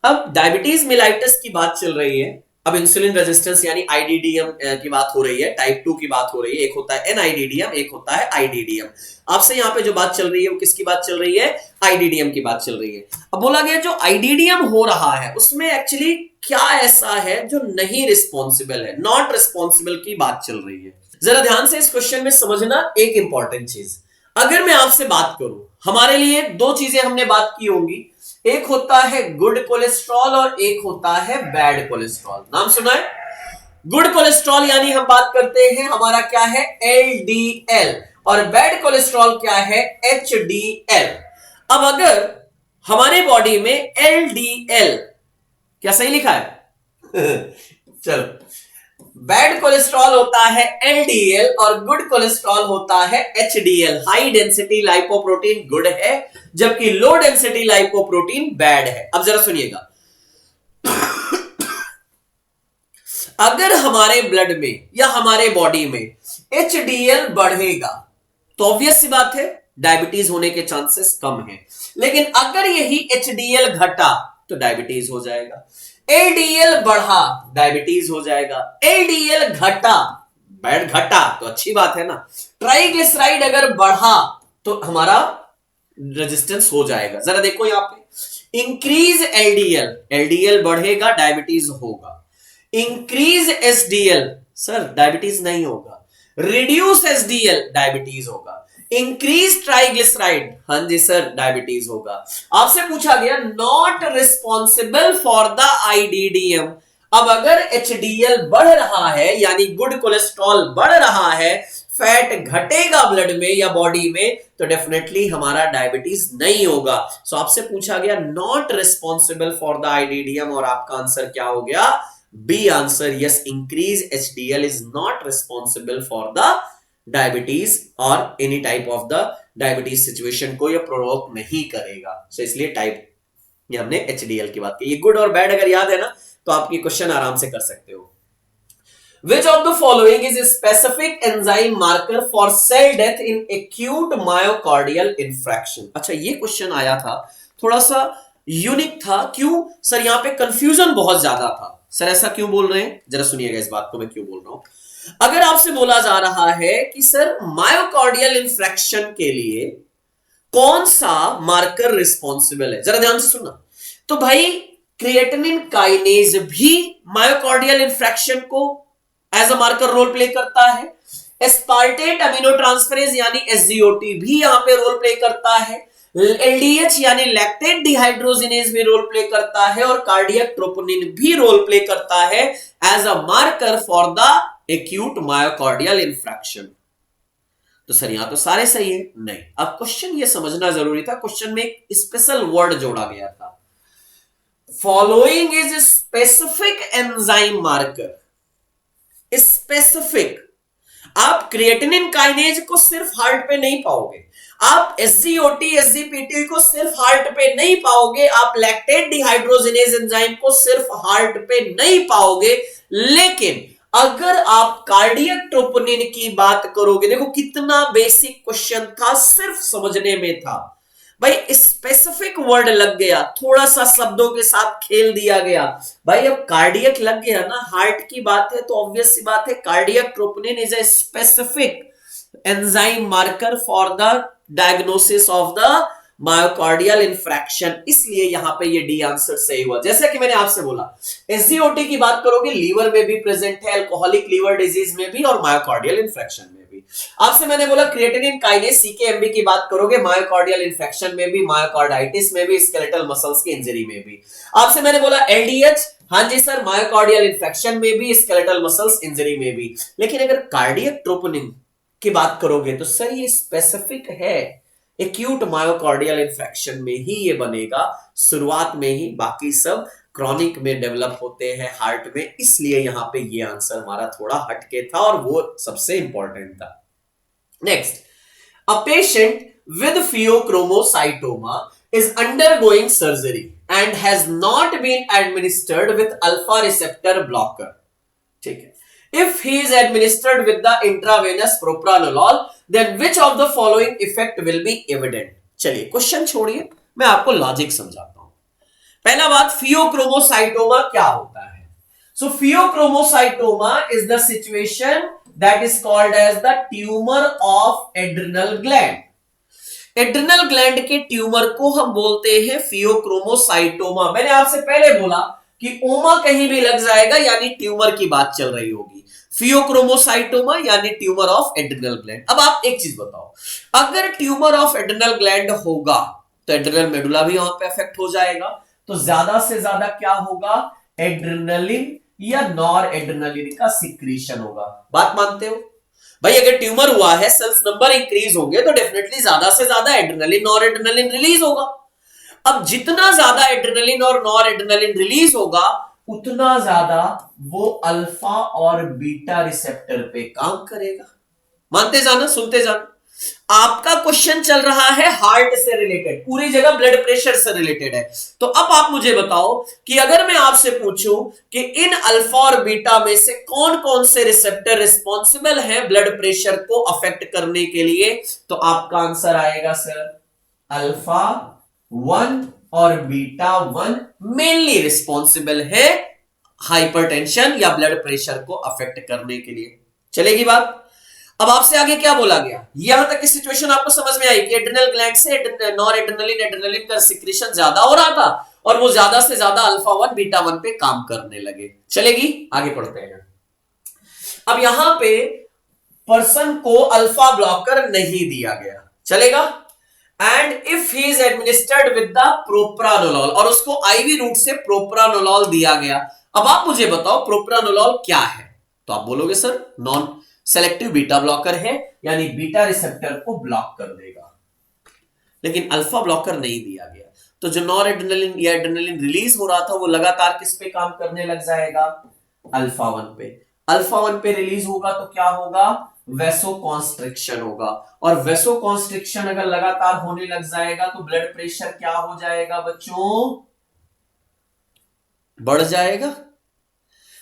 अब डायबिटीज मेलाइटस की बात चल रही है, अब इंसुलिन रेजिस्टेंस यानी आईडीडीएम की बात हो रही है, टाइप 2 की बात हो रही है। एक होता है एनआईडीडीएम, एक होता है आईडीडीएम। आपसे यहाँ पे जो बात चल रही है वो किसकी बात चल रही है? आईडीडीएम की बात चल रही है। अब बोला गया जो आईडीडीएम हो रहा है उसमें एक्चुअली क्या ऐसा है जो नहीं रिस्पॉन्सिबल है, नॉट रिस्पॉन्सिबल की बात चल रही है। जरा ध्यान से इस क्वेश्चन में समझना एक इंपॉर्टेंट चीज। अगर मैं आपसे बात करूं, हमारे लिए दो चीजें हमने बात की होंगी, एक होता है गुड कोलेस्ट्रॉल और एक होता है बैड कोलेस्ट्रॉल। नाम सुना है? गुड कोलेस्ट्रॉल यानी हम बात करते हैं हमारा क्या है, एलडीएल, और बैड कोलेस्ट्रॉल क्या है, एचडीएल। अब अगर हमारे बॉडी में एलडीएल, क्या सही लिखा है? चलो, बैड कोलेस्ट्रॉल होता है एलडीएल और गुड कोलेस्ट्रॉल होता है HDL. High density lipoprotein good है, जबकि लो डेंसिटी लाइपोप्रोटीन बैड है। अब जरा सुनिएगा, अगर हमारे ब्लड में या हमारे बॉडी में एचडीएल बढ़ेगा तो ऑब्वियस सी बात है डायबिटीज होने के चांसेस कम हैं। लेकिन अगर यही एचडीएल घटा तो डायबिटीज हो जाएगा। एलडीएल बढ़ा, डायबिटीज हो जाएगा। एलडीएल घटा, बैड घटा तो अच्छी बात है ना। ट्राइग्लिसराइड अगर बढ़ा तो हमारा रेजिस्टेंस हो जाएगा। जरा देखो यहां पे, इंक्रीज एलडीएल, एलडीएल बढ़ेगा, डायबिटीज होगा। इंक्रीज एसडीएल, सर डायबिटीज नहीं होगा। रिड्यूस एसडीएल, डायबिटीज होगा। इंक्रीज ट्राइग्लिसराइड, हाँ जी सर, डायबिटीज होगा। आपसे पूछा गया not responsible for the IDDM. अब अगर एचडीएल बढ़ रहा है यानी गुड कोलेस्ट्रॉल बढ़ रहा है, फैट घटेगा ब्लड में या बॉडी में तो डेफिनेटली हमारा डायबिटीज नहीं होगा। सो आपसे पूछा गया not responsible for the IDDM और आपका आंसर क्या हो गया? B answer. Yes, increase HDL is not responsible for the diabetes और any type of the diabetes situation को ये प्रोवोक नहीं करेगा। सो इसलिए टाइप, ये हमने एचडीएल की बात की। ये गुड और बैड अगर याद है ना तो आप ये क्वेश्चन आराम से कर सकते हो। Which of the following is a specific enzyme marker for cell death in acute myocardial infarction? अच्छा, ये क्वेश्चन आया था, थोड़ा सा यूनिक था। क्यों सर? यहां पे कंफ्यूजन बहुत ज्यादा था। सर ऐसा क्यों बोल रहे हैं? जरा सुनिएगा इस बात को मैं क्यों बोल रहा हूं। अगर आपसे बोला जा रहा है कि सर मायोकार्डियल इंफ्रैक्शन के लिए कौन सा मार्कर रिस्पॉन्सिबल है, जरा ध्यान से सुनना। तो भाई क्रिएटिनिन काइनेज भी मायोकार्डियल इंफ्रैक्शन को as a marker role play करता है। एस्पार्टेट अमीनो ट्रांसफरेज यानी एसजीओटी भी यहां पे रोल प्ले करता है। एलडीएच यानी लैक्टेट डिहाइड्रोजिनेज भी रोल प्ले करता है और कार्डियक ट्रोपोनिन भी रोल प्ले करता है as a marker for the acute myocardial infarction. तो सर यहां तो सारे सही है। नहीं, अब क्वेश्चन ये समझना जरूरी था। क्वेश्चन में एक स्पेशल वर्ड जोड़ा गया था, following is specific enzyme marker. Specific, आप क्रिएटिनिन काइनेज को सिर्फ हार्ट पे नहीं पाओगे, आप एसजीओटी एसजीपीटी को सिर्फ हार्ट पे नहीं पाओगे, आप लैक्टेट डिहाइड्रोजिनेज एंजाइम को सिर्फ हार्ट पे नहीं पाओगे, लेकिन अगर आप कार्डियक ट्रोपोनिन की बात करोगे, देखो कितना बेसिक क्वेश्चन था, सिर्फ समझने में था। भाई स्पेसिफिक वर्ड लग गया, थोड़ा सा शब्दों के साथ खेल दिया गया। भाई अब कार्डियक लग गया ना, हार्ट की बात है तो ऑब्वियस सी बात है cardiac troponin is a specific enzyme marker for the diagnosis of the myocardial infraction. इसलिए यहां पे ये डी आंसर सही हुआ। जैसा कि मैंने आपसे बोला, एसजीओटी की बात करोगे लीवर में भी प्रेजेंट है, अल्कोहलिक लीवर डिजीज में भी और मायोकार्डियल इंफ्रैक्शन में भी। आपसे मैंने बोला क्रिएटिनिन काइनेज सीकेएमबी की बात करोगे मायोकार्डियल इंफेक्शन में भी, मायोकार्डाइटिस में भी, स्केलेटल मसल्स की इंजरी में भी। आपसे मैंने बोला एलडीएच, हां जी सर, मायोकार्डियल इंफेक्शन में भी, स्केलेटल मसल्स इंजरी में भी। लेकिन अगर कार्डियक ट्रोपोनिन की बात करोगे तो सर ये स्पेसिफिक है, एक्यूट मायोकार्डियल इंफेक्शन में ही ये बनेगा, शुरुआत में ही, बाकी सब क्रॉनिक में डेवलप होते हैं हार्ट में। इसलिए यहां पे ये आंसर हमारा थोड़ा हटके था और वो सबसे इंपॉर्टेंट था। Next, a patient with pheochromocytoma is undergoing surgery and has not been administered with alpha receptor blocker. ठीक है, if he is administered with the intravenous propranolol then which of the following effect will be evident? चलिए question छोड़िए, मैं आपको logic समझाता हूं। पहला बात, फियोक्रोमोसाइटोमा क्या होता है? So pheochromocytoma is the situation that is called as the tumour of adrenal gland. Adrenal gland के ट्यूमर को हम बोलते हैं फियोक्रोमोसाइटोमा। मैंने आपसे पहले बोला कि ओमा कहीं भी लग जाएगा यानी ट्यूमर की बात चल रही होगी। फियोक्रोमोसाइटोमा यानी ट्यूमर ऑफ एड्रिनल ग्लैंड। अब आप एक चीज बताओ, अगर ट्यूमर ऑफ एड्रिनल ग्लैंड होगा तो एड्रिनल मेडुला भी वहां पे अफेक्ट हो जाएगा, तो ज्यादा से ज्यादा क्या होगा? एड्रिनलिन या नॉर एड्रिनलिन का सिक्रीशन होगा। बात मानते हो? भाई अगर ट्यूमर हुआ है, सेल्स नंबर इंक्रीज होंगे तो डेफिनेटली ज्यादा से ज्यादा एड्रिनलिन नॉर एड्रिनलिन रिलीज होगा। अब जितना ज्यादा एड्रिनलिन और नॉर एड्रिनलिन रिलीज होगा उतना ज्यादा वो अल्फा और बीटा रिसेप्टर पे काम करेगा। मानते जाना, सुनते जाना। आपका क्वेश्चन चल रहा है हार्ट से रिलेटेड, पूरी जगह ब्लड प्रेशर से रिलेटेड है। तो अब आप मुझे बताओ कि अगर मैं आपसे पूछूं कि इन अल्फा और बीटा में से कौन कौन से रिसेप्टर रिस्पॉन्सिबल हैं ब्लड प्रेशर को अफेक्ट करने के लिए, तो आपका आंसर आएगा सर अल्फा 1 और बीटा 1 मेनली रिस्पॉन्सिबल है हाइपरटेंशन या ब्लड प्रेशर को अफेक्ट करने के लिए। चलेगी बात? अब आपसे आगे क्या बोला गया, यहां तक की सिचुएशन आपको समझ में आई कि एड्रिनल ग्लैंड से नॉर एड्रिनलिन एड्रिनलिन का सिक्रीशन ज्यादा हो रहा था और वो ज्यादा से ज्यादा अल्फा 1 बीटा 1 पे काम करने लगे। चलेगी? आगे पढ़ते हैं। अब यहां पे पर्सन को अल्फा ब्लॉकर नहीं दिया गया, चलेगा? And if he is administered with the propranolol, और उसको आईवी रूट से प्रोप्रानोलॉल दिया गया। अब आप मुझे बताओ प्रोप्रानोलॉल क्या है? तो आप बोलोगे sir non selective beta blocker है, यानी बीटा रिसेप्टर को ब्लॉक कर देगा। लेकिन अल्फा ब्लॉकर नहीं दिया गया, तो जो नॉर एड्रेनलिन या एड्रेनलिन रिलीज हो रहा था वो लगातार किस पे काम करने लग जाएगा, अल्फा 1 पे। अल्फा 1 पे रिलीज होगा तो क्या होगा, वेसोकॉन्स्ट्रिक्शन होगा, और वेसोकॉन्स्ट्रिक्शन अगर लगातार होने लग जाएगा तो ब्लड प्रेशर क्या हो जाएगा बच्चों, बढ़ जाएगा।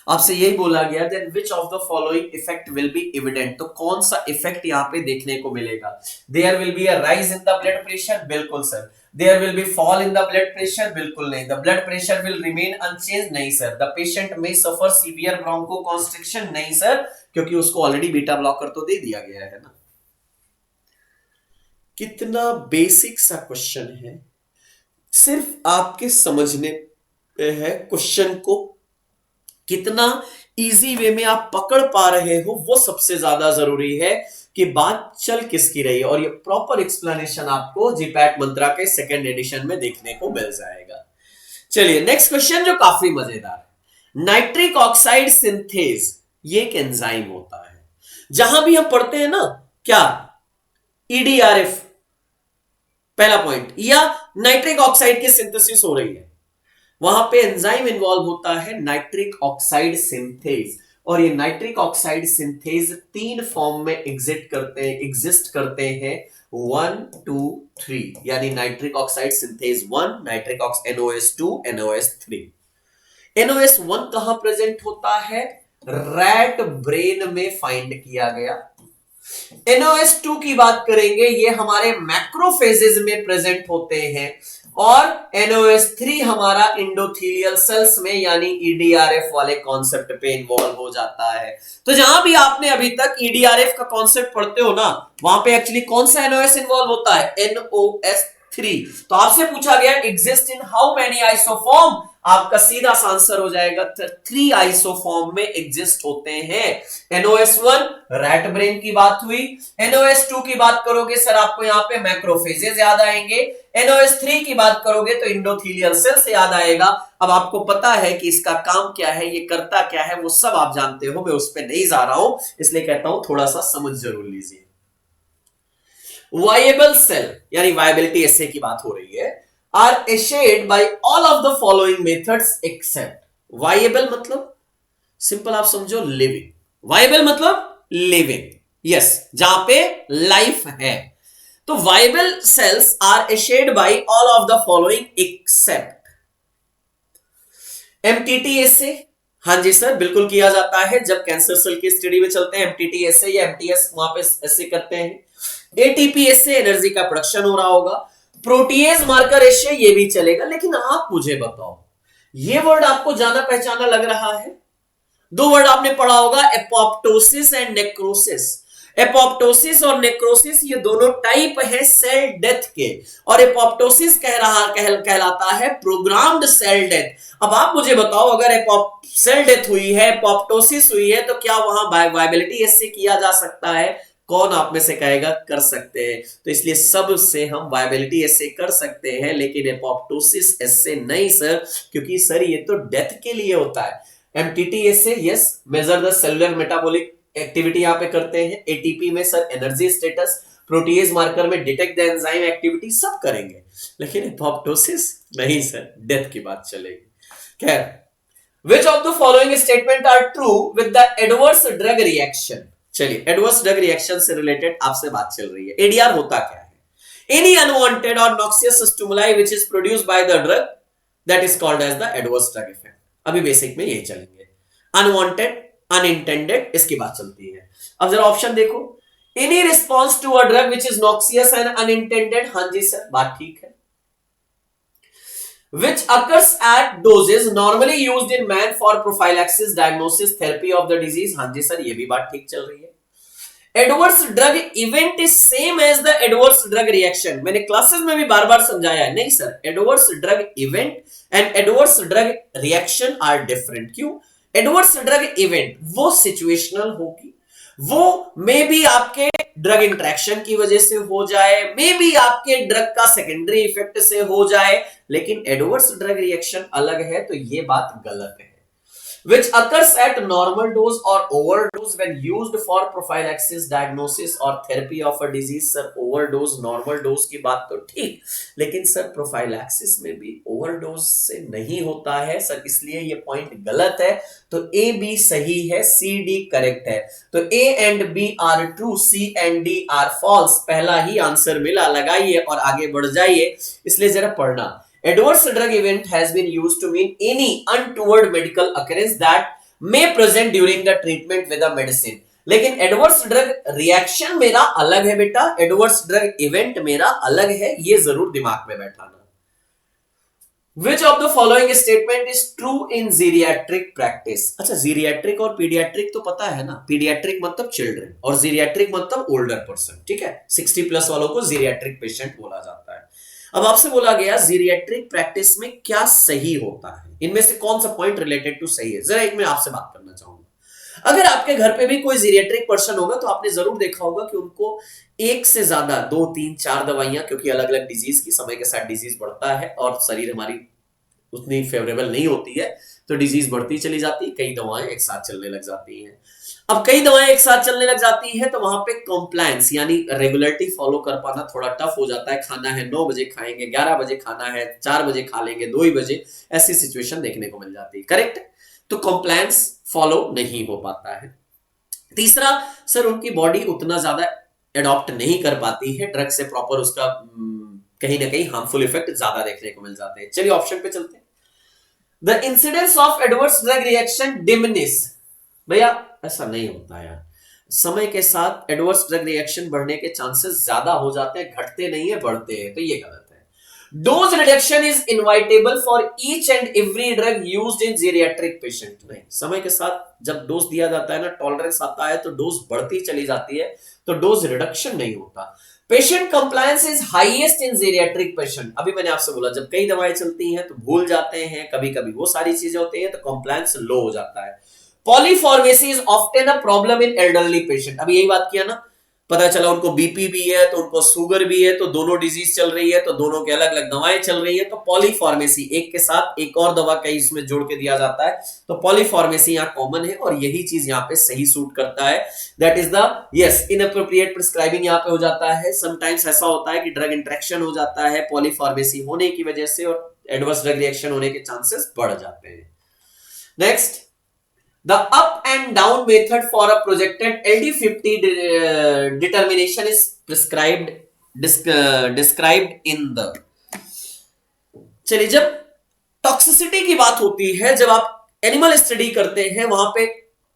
आपसे यही बोला गया then which of the following effect will be evident, तो कौन सा इफेक्ट यहां पे देखने को मिलेगा, there will be a rise in the blood pressure, बिल्कुल sir. There will be fall in the blood pressure, बिल्कुल नहीं। The blood pressure will remain unchanged, नहीं सर। द पेशेंट में सफर सीवियर ब्रोंकोकॉन्स्ट्रिक्शन, नहीं सर, क्योंकि उसको ऑलरेडी बीटा ब्लॉकर तो दे दिया गया है ना। कितना बेसिक सा क्वेश्चन है, सिर्फ आपके समझने पे है क्वेश्चन को कितना इजी वे में आप पकड़ पा रहे हो, वो सबसे ज्यादा जरूरी है कि बात चल किसकी रही है। और ये प्रॉपर एक्सप्लेनेशन आपको जीपैट मंत्रा के सेकंड एडिशन में देखने को मिल जाएगा। चलिए नेक्स्ट क्वेश्चन जो काफी मजेदार है, नाइट्रिक ऑक्साइड सिंथेज, ये एक एंजाइम होता है। जहां भी हम पढ़ते हैं ना क्या, ईडीआरएफ पहला पॉइंट, या नाइट्रिक ऑक्साइड की सिंथेसिस हो रही है, वहां पे एंजाइम इन्वॉल्व होता है नाइट्रिक ऑक्साइड सिंथेज। और ये नाइट्रिक ऑक्साइड सिंथेज 3 फॉर्म में एग्जिस्ट करते हैं 1 2 3, यानी nitric oxide synthase 1, nitric oxide NOS2, NOS3। NOS1 कहां प्रेजेंट होता है, रैट ब्रेन में फाइंड किया गया। NOS2 की बात करेंगे, ये हमारे मैक्रोफेजेस में प्रेजेंट होते हैं, और NOS3 हमारा इंडोथीलियल सेल्स में यानी EDRF वाले कॉन्सेप्ट पे इन्वॉल्व हो जाता है। तो जहां भी आपने अभी तक EDRF का कॉन्सेप्ट पढ़ते हो ना, वहां पे एक्चुअली कौन सा NOS इन्वॉल्व होता है, NOS3। तो आपसे पूछा गया exist in how many isoform, आपका सीधा सा आंसर हो जाएगा 3 आइसोफॉर्म में एग्जिस्ट होते हैं। NOS1 रैट ब्रेन की बात हुई, NOS2 की बात करोगे सर आपको यहां पे मैक्रोफेजेस याद आएंगे, NOS3 की बात करोगे तो इंडोथीलियल सेल से याद आएगा। अब आपको पता है कि इसका काम क्या है, ये करता क्या है, वो सब आप जानते हो, मैं उस पर नहीं जा रहा हूं, इसलिए कहता हूं थोड़ा सा समझ जरूर लीजिए। वायबल सेल यानी वायबिलिटी एसे की बात हो रही है, are assessed by all of the following methods except. Viable मतलब सिंपल आप समझो लिविंग, वायबल मतलब लिविंग, यस, जहां पे लाइफ है। तो viable cells are assessed by all of the following except MTTSA. हाँ जी सर, बिल्कुल किया जाता है, जब कैंसर सेल की स्टडी में चलते हैं एमटीटीएसए या एमटीएस वहां पे ऐसे करते हैं। एटीपीएसए एनर्जी का प्रोडक्शन हो रहा होगा, प्रोटीएज मार्कर एशे ये भी चलेगा। लेकिन आप मुझे बताओ, ये वर्ड आपको जाना पहचाना लग रहा है? 2 वर्ड आपने पढ़ा होगा, एपोप्टोसिस एंड नेक्रोसिस। एपोप्टोसिस और नेक्रोसिस ये दोनों टाइप है सेल डेथ के, और एपोप्टोसिस कहलाता है प्रोग्राम्ड सेल डेथ। अब आप मुझे बताओ, अगर सेल डेथ हुई है, एपोप्टोसिस हुई है, तो क्या वहां वायबिलिटी एसे किया जा सकता है? कौन आप में से कहेगा कर सकते हैं? तो इसलिए सब से हम वायबिलिटी एसे कर सकते हैं, लेकिन एपोप्टोसिस एसे नहीं सर, क्योंकि सर ये तो डेथ के लिए होता है। MTTSA yes, measure the cellular metabolic activity यहां पे करते हैं। एटीपी में sir energy status, protease marker में डिटेक्ट द एंजाइम एक्टिविटी, सब करेंगे। लेकिन एपोप्टोसिस नहीं सर, डेथ की बात चलेगी। खैर, which of the following statement are true with the adverse drug reaction. चलिए, एडवर्स ड्रग रिएक्शन से रिलेटेड आपसे बात चल रही है। एडीआर होता क्या है? एनी अनवांटेड और noxious stimuli which is produced by the drug, that is called as the adverse drug effect. अभी बेसिक में यही चलेंगे, अनवांटेड, अनइंटेंडेड, इसकी बात चलती है। अब जरा ऑप्शन देखो, any response to a drug which is noxious and unintended, हां जी सर, बात ठीक है। Which occurs at doses normally used in man for prophylaxis, diagnosis, therapy of the disease, हाँ जी सर, ये भी बात ठीक चल रही है। Adverse drug event is same as the adverse drug reaction, मैंने क्लासेस में भी बार बार समझाया है। नहीं sir, adverse drug event and adverse drug reaction are different। क्यों? Adverse drug event वो situational होगी, वो मे बी आपके ड्रग इंटरेक्शन की वजह से हो जाए, मे बी आपके ड्रग का सेकेंडरी इफेक्ट से हो जाए, लेकिन एडवर्स ड्रग रिएक्शन अलग है, तो ये बात गलत है। which occurs at normal dose or overdose when used for prophylaxis, diagnosis or therapy of a disease. Sir overdose normal dose की बात तो ठीक, लेकिन सर prophylaxis में भी overdose से नहीं होता है सर, इसलिए ये पॉइंट गलत है। तो ए बी सही है, सी डी करेक्ट है। तो A and B are true, C and D are false. पहला ही आंसर मिला, लगाइए और आगे बढ़ जाइए। इसलिए जरा पढ़ना, adverse drug event has been used to mean any untoward medical occurrence that may present during the treatment with a medicine। लेकिन एडवर्स ड्रग रिएक्शन मेरा अलग है बेटा, एडवर्स ड्रग इवेंट मेरा अलग है, ये जरूर दिमाग में बैठाना। Which of the following statement is true in geriatric practice? अच्छा, जीरियाट्रिक और पीडियाट्रिक तो पता है ना, पीडियाट्रिक मतलब चिल्ड्रन और जीरियाट्रिक मतलब ओल्डर पर्सन, ठीक है। 60 प्लस वालों को जीरियाट्रिक पेशेंट बोला जाता है। अब आपसे बोला गया जीरियाट्रिक प्रैक्टिस में क्या सही होता है, इनमें से कौन सा पॉइंट रिलेटेड टू सही है, जरा एक मैं आपसे बात करना चाहूंगा। अगर आपके घर पे भी कोई जीरियाट्रिक पर्सन होगा तो आपने जरूर देखा होगा कि उनको एक से ज्यादा 2 3 4 दवाइयां, क्योंकि अलग अलग डिजीज की समय के साथ डिजीज बढ़ता है और शरीर हमारी उतनी फेवरेबल नहीं होती है, तो डिजीज बढ़ती चली जाती है, कई दवाएं एक साथ चलने लग जाती हैं। अब कई दवाएं एक साथ चलने लग जाती है तो वहां पे कॉम्प्लायंस यानी रेगुलरिटी फॉलो कर पाना थोड़ा टफ हो जाता है। खाना है 9 बजे खाएंगे, 11 बजे खाना है, 4 बजे खा लेंगे, 2 ही बजे, ऐसी सिचुएशन देखने को मिल जाती है, करेक्ट। तो कॉम्प्लायंस फॉलो नहीं हो पाता है। तीसरा, सर उनकी बॉडी उतना ज्यादा एडॉप्ट नहीं कर पाती है ड्रग से प्रॉपर, उसका कहीं ना कहीं हार्मफुल इफेक्ट ज्यादा देखने को मिल जाते हैं। चलिए ऑप्शन पे चलते हैं। The incidence of adverse drug reaction diminish, भैया ऐसा नहीं होता यार, समय के साथ एडवर्स ड्रग रिएक्शन बढ़ने के चांसेस ज्यादा हो जाते हैं, घटते नहीं है, बढ़ते हैं, तो ये गलत है। Dose reduction is inevitable for each and every drug used in geriatric patient, नहीं, समय के साथ जब डोज दिया जाता है ना, टॉलरेंस आता है तो डोज बढ़ती चली जाती है, तो डोज रिडक्शन नहीं होता। Patient compliance is highest in geriatric patient, अभी मैंने आपसे बोला जब कई दवाएं चलती हैं तो भूल जाते हैं, कभी कभी वो सारी चीजें होती हैं तो कंप्लायंस लो हो जाता है। Polypharmacy is often a problem in elderly patient, अभी यही बात किया ना, पता चला उनको बीपी भी है तो उनको शुगर भी है, तो दोनों डिजीज चल रही है, तो दोनों के अलग अलग दवाएं चल रही है, तो पॉलीफार्मेसी एक के साथ एक और दवा कहीं इसमें जोड़ के दिया जाता है, तो पॉलीफार्मेसी यहाँ कॉमन है और यही चीज यहाँ पे सही सूट करता है। That is the yes, inappropriate prescribing यहाँ पे हो जाता है। समटाइम्स ऐसा होता है कि ड्रग इंटरेक्शन हो जाता है पॉलीफार्मेसी होने की वजह से और एडवर्स ड्रग रिएक्शन होने के चांसेस बढ़ जाते हैं। Next, the up and down method for a projected LD50 determination is described in the, चलिए जब टॉक्सिसिटी की बात होती है, जब आप एनिमल स्टडी करते हैं वहां पे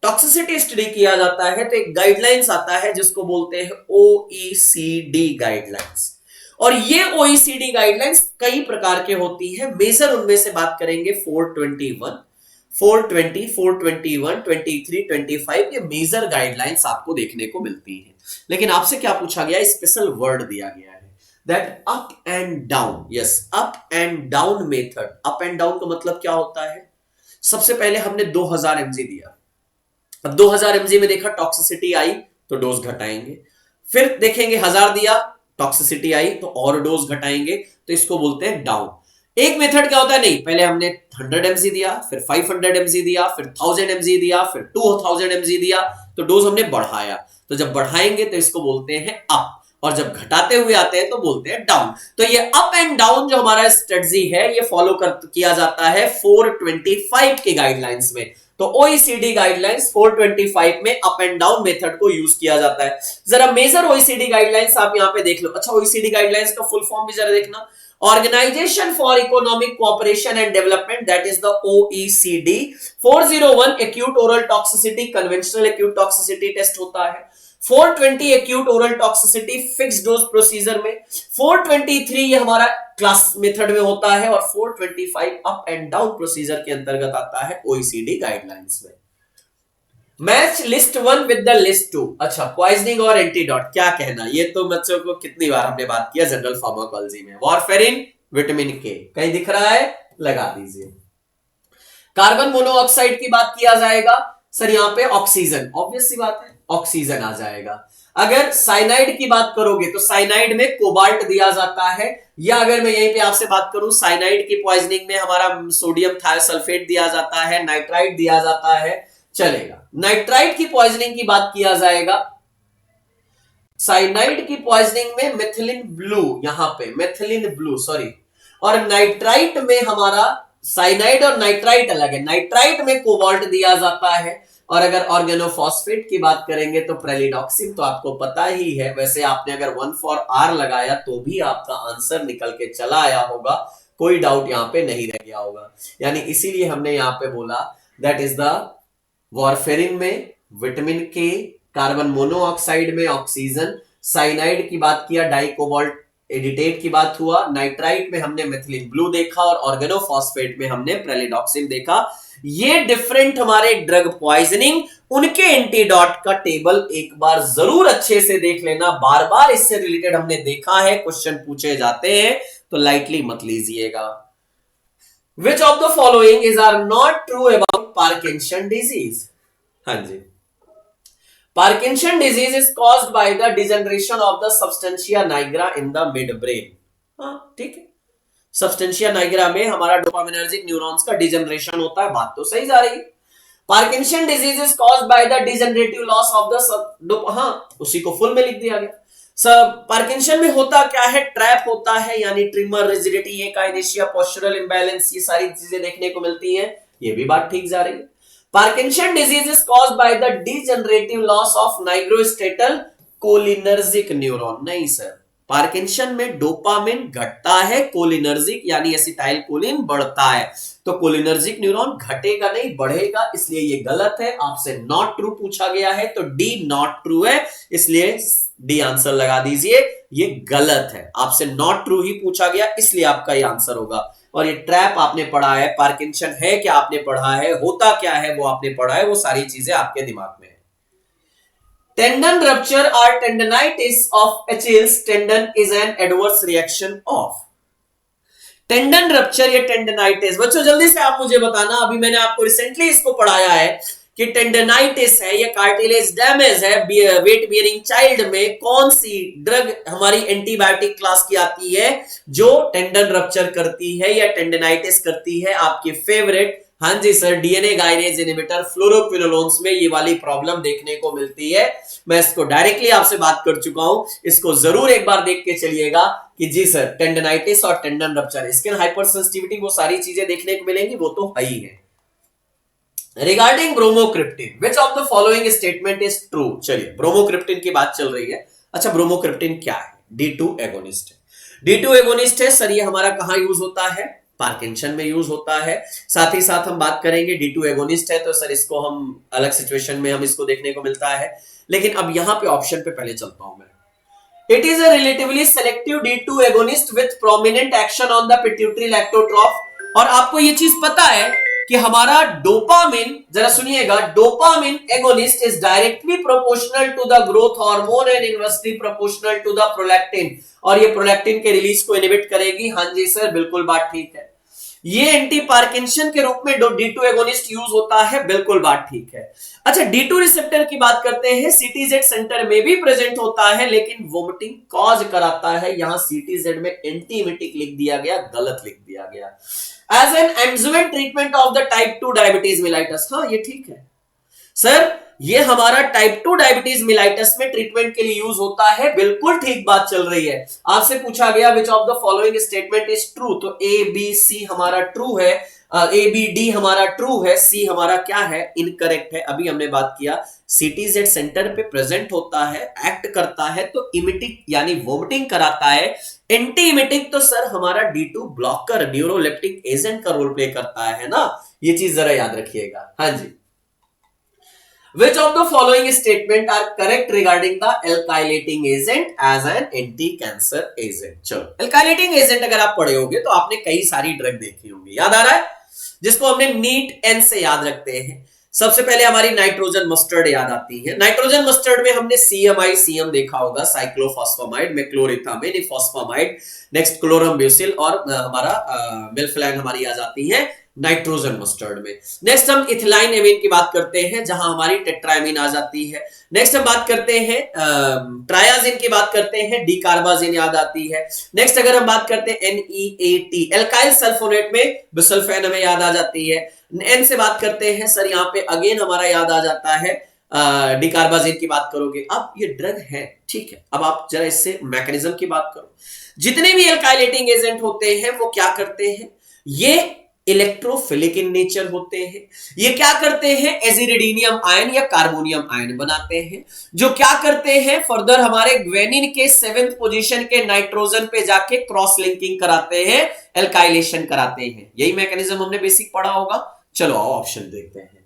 टॉक्सिसिटी स्टडी किया जाता है तो एक गाइडलाइंस आता है जिसको बोलते हैं OECD गाइडलाइंस, और ये OECD गाइडलाइंस कई प्रकार के होती है। मेजर उनमें से बात करेंगे 421, 420, 421, 23, 25, ये मेजर गाइडलाइंस आपको देखने को मिलती है। लेकिन आपसे क्या पूछा गया, स्पेशल वर्ड दिया गया है, that up and down, yes up and down method. Up and down का मतलब क्या होता है, सबसे पहले हमने 2000 mg दिया, अब 2000 mg में देखा टॉक्सिसिटी आई तो डोज घटाएंगे, फिर देखेंगे 1000 दिया टॉक्सिसिटी आई तो और डोज घटाएंगे, तो इसको बोलते हैं डाउन। एक मेथड क्या होता है, नहीं पहले हमने 100 mg दिया, फिर 500 mg दिया, फिर 1000 mg दिया, फिर 2000 mg दिया, तो डोज हमने बढ़ाया, तो जब बढ़ाएंगे तो इसको बोलते हैं अप, और जब घटाते हुए आते हैं तो बोलते हैं डाउन। तो ये अप एंड डाउन जो हमारा स्ट्रेटजी है ये फॉलो किया जाता है 425 के गाइडलाइंस में। तो OECD गाइडलाइंस 425 में अप एंड डाउन मेथड को यूज किया जाता है। जरा मेजर OECD गाइडलाइंस आप यहां पे देख लो। अच्छा, OECD गाइडलाइंस का फुल फॉर्म भी जरा देखना, Organization for Economic Cooperation and Development, that is the OECD। 401 acute oral toxicity, conventional acute toxicity test होता है। 420 acute oral toxicity fixed dose procedure में, 423 ये हमारा क्लास मेथड में होता है, और 425 अप एंड डाउन प्रोसीजर के अंतर्गत आता है OECD गाइडलाइंस में। Match list 1 with the list 2। अच्छा, पॉइजनिंग और एंटीडोट, क्या कहना, ये तो बच्चों को कितनी बार हमने बात किया जनरल फार्माकोलॉजी में। वारफेरिन, विटामिन के, कहीं दिख रहा है, लगा दीजिए। कार्बन मोनोऑक्साइड की बात किया जाएगा, सर यहाँ पे ऑक्सीजन, ऑब्वियस सी बात है ऑक्सीजन आ जाएगा। अगर साइनाइड की बात करोगे तो साइनाइड में कोबाल्ट दिया जाता है, या अगर मैं यहीं पे आपसे बात करूं साइनाइड की पॉइजनिंग में हमारा सोडियम थायोसल्फेट दिया जाता है, नाइट्राइट दिया जाता है, चलेगा। नाइट्राइट की पॉइजनिंग की बात किया जाएगा, साइनाइड की पॉइजनिंग में मेथिलीन ब्लू, यहां पे मेथिलीन ब्लू सॉरी, और नाइट्राइट में हमारा साइनाइड और नाइट्राइट अलग है, नाइट्राइट में कोबाल्ट दिया जाता है। और अगर ऑर्गेनोफॉस्फेट की बात करेंगे तो प्रेलिडॉक्सिन तो आपको पता ही है, वैसे आपने अगर 1 फॉर आर लगाया तो भी आपका आंसर निकल के चला आया होगा, कोई डाउट यहां पे नहीं रह गया होगा। यानी इसीलिए हमने यहां पे बोला दैट इज द वॉरफेरिन में विटामिन के, कार्बन मोनोऑक्साइड में ऑक्सीजन, साइनाइड की बात किया डाइकोबाल्ट एडिटेट की बात हुआ, नाइट्राइट में हमने मेथिलीन ब्लू देखा, और ऑर्गेनोफॉस्फेट में हमने प्रेलिडॉक्सिन देखा। ये डिफरेंट हमारे ड्रग पॉइजनिंग, उनके एंटीडोट का टेबल एक बार जरूर अच्छे से देख लेना, बार बार इससे रिलेटेड हमने देखा है, क्वेश्चन पूछे जाते हैं तो लाइटली मत लीजिएगा। Which of the following is are not true about Parkinson disease? हाँ जी, Parkinson disease is caused by the degeneration of the substantia nigra in the mid brain. हाँ ठीक है, सबस्टेंशिया नाइग्रा में हमारा डोपामिनर्जिक न्यूरॉन्स का डिजनरेशन होता है, बात तो सही जा रही है। Parkinson disease is caused by the degenerative loss of the, हाँ उसी को फुल में लिख दिया गया। सब पार्किंसन में होता क्या है, ट्रैप होता है, यानी ट्रिमर, रिजिडिटी, एकाइनेशिया, पोस्चरल इंबैलेंस, ये सारी चीजें देखने को मिलती हैं, ये भी बात ठीक जा रही है। Parkinson disease is caused by the degenerative loss of nigrostriatal cholinergic neuron. नहीं सर, पार्किंसन में डोपामिन घटता है, कोलिनर्जिक यानी एसिटाइल कोलिन बढ़ता है, तो कोलिनर्जिक न्यूरॉन घटेगा नहीं बढ़ेगा, इसलिए ये गलत है। आपसे नॉट ट्रू पूछा गया है तो डी नॉट ट्रू है, इसलिए डी आंसर लगा दीजिए, ये गलत है। आपसे नॉट ट्रू ही पूछा गया इसलिए आपका ये आंसर होगा। और ये ट्रैप आपने पढ़ा है, पार्किंसन है क्या आपने पढ़ा है, होता क्या है वो आपने पढ़ा है, वो सारी चीजें आपके दिमाग में है। Tendon rupture or tendinitis of Achilles tendon is an adverse reaction of। Tendon rupture या टेंडनाइटिस, बच्चों जल्दी से आप मुझे बताना, अभी मैंने आपको रिसेंटली इसको पढ़ाया है कि टेंडनाइटिस है या कार्टिलेज डैमेज है वेट बियरिंग चाइल्ड में, कौन सी ड्रग हमारी एंटीबायोटिक क्लास की आती है जो टेंडन रप्चर करती है या टेंडनाइटिस करती है? आपकी फेवरेट, हाँ जी सर, डीएनए गाइनेज इनहिबिटर फ्लोरोक्विनोलोन्स में ये वाली प्रॉब्लम देखने को मिलती है। मैं इसको डायरेक्टली आपसे बात कर चुका हूं, इसको जरूर एक बार देख के चलिएगा कि जी सर टेंडनाइटिस और टेंडन रप्चर, स्किन हाइपरसेंसिटिविटी, वो सारी चीजें देखने को मिलेंगी, वो तो है ही है। Regarding bromocriptine, which of the following statement is true? चलिए ब्रोमोक्रिप्टिन की बात चल रही है। अच्छा, ब्रोमोक्रिप्टिन क्या है? D2 एगोनिस्ट है। D2 एगोनिस्ट है सर, ये हमारा कहां यूज होता है? पार्किंसन में यूज होता है। साथ ही साथ हम बात करेंगे D2 एगोनिस्ट है तो सर इसको हम अलग सिचुएशन में हम इसको देखने को मिलता है, लेकिन अब यहां पे ऑप्शन पे पहले चलता हूं मैं। It is a relatively selective D2 agonist with prominent action on the pituitary lactotroph. और आपको ये चीज पता है कि हमारा डोपामिन, जरा सुनिएगा, dopamine agonist is directly proportional to the growth hormone and inversely proportional to the prolactin, और ये प्रोलैक्टिन के रिलीज को इनहिबिट करेगी। हाँ जी सर, बिल्कुल बात ठीक है। ये एंटी पार्किंसन के रूप में D2 एगोनिस्ट यूज होता है, बिल्कुल बात ठीक है। अच्छा, D2 रिसेप्टर की बात करते हैं, CTZ सेंटर में भी प्रेजेंट होता है लेकिन वोमिटिंग कॉज कराता है। यहां CTZ में एंटीमिटिक लिख दिया गया, गलत लिख दिया गया। As an adjuvant treatment of the type 2 diabetes mellitus, हाँ ये ठीक है सर, ये हमारा टाइप 2 डायबिटीज मिलाइटस में ट्रीटमेंट के लिए यूज होता है, बिल्कुल ठीक बात चल रही है। आपसे पूछा गया विच of the following statement is true, तो A B C हमारा ट्रू है, A B D हमारा ट्रू है, C हमारा क्या है? इनकरेक्ट है। अभी हमने बात किया CTZ सेंटर पे प्रेजेंट होता है, एक्ट करता है तो इमिटिक यानी वोमिटिंग कराता है। एंटी इमिटिक तो सर हमारा D2 ब्लॉकर, न्यूरोलेप्टिक एजेंट का रोल प्ले करता है ना, ये चीज जरा याद रखिएगा। हाँ जी, which of the following statement are correct regarding the alkylating agent as an anti-cancer agent? चलो, alkylating agent अगर आप पढ़े होंगे तो आपने कई सारी ड्रग देखी होंगी, याद आ रहा है, जिसको हमने नीट एन से याद रखते हैं। सबसे पहले हमारी नाइट्रोजन मस्टर्ड याद आती है। नाइट्रोजन मस्टर्ड में हमने CMICM देखा होगा, साइक्लोफॉस्फामाइड, मेक्लोरिथामिन, फॉस्फामाइड, नेक्स्ट क्लोरम्ब्यूसिल और हमारा मिल्फलैन हमारी आ जाती है। नाइट्रोजन मस्टर्ड में। नेक्स्ट हम इथिलाइन एमीन की बात करते हैं जहां हमारी टेट्राएमीन आ जाती है। नेक्स्ट हम बात करते हैं ट्रायाजिन की बात करते हैं, डीकार्बाजिन याद आती है। नेक्स्ट अगर हम बात करते हैं NEAT एल्काइल सल्फोनेट में बिसल्फेन हमें याद आ जाती है। एन से बात करते हैं सर, यहाँ पे अगेन हमारा याद आ जाता है डीकार्बाजिन की बात करोगे। अब ये ड्रग है, ठीक है, अब आप जरा इससे मैकेनिज्म की बात करो। जितने भी एल्काइलेटिंग एजेंट होते हैं वो क्या करते हैं, ये इलेक्ट्रोफिलिक इन नेचर होते हैं। ये क्या करते हैं, एजिरिडीनियम आयन या कार्बोनियम आयन बनाते हैं, जो क्या करते हैं फर्दर हमारे ग्वेनिन के 7th पोजीशन के नाइट्रोजन पे जाके क्रॉस लिंकिंग कराते हैं, एल्काइलेशन कराते हैं। यही मैकेनिज्म हमने बेसिक पढ़ा होगा। चलो आओ ऑप्शन देखते हैं।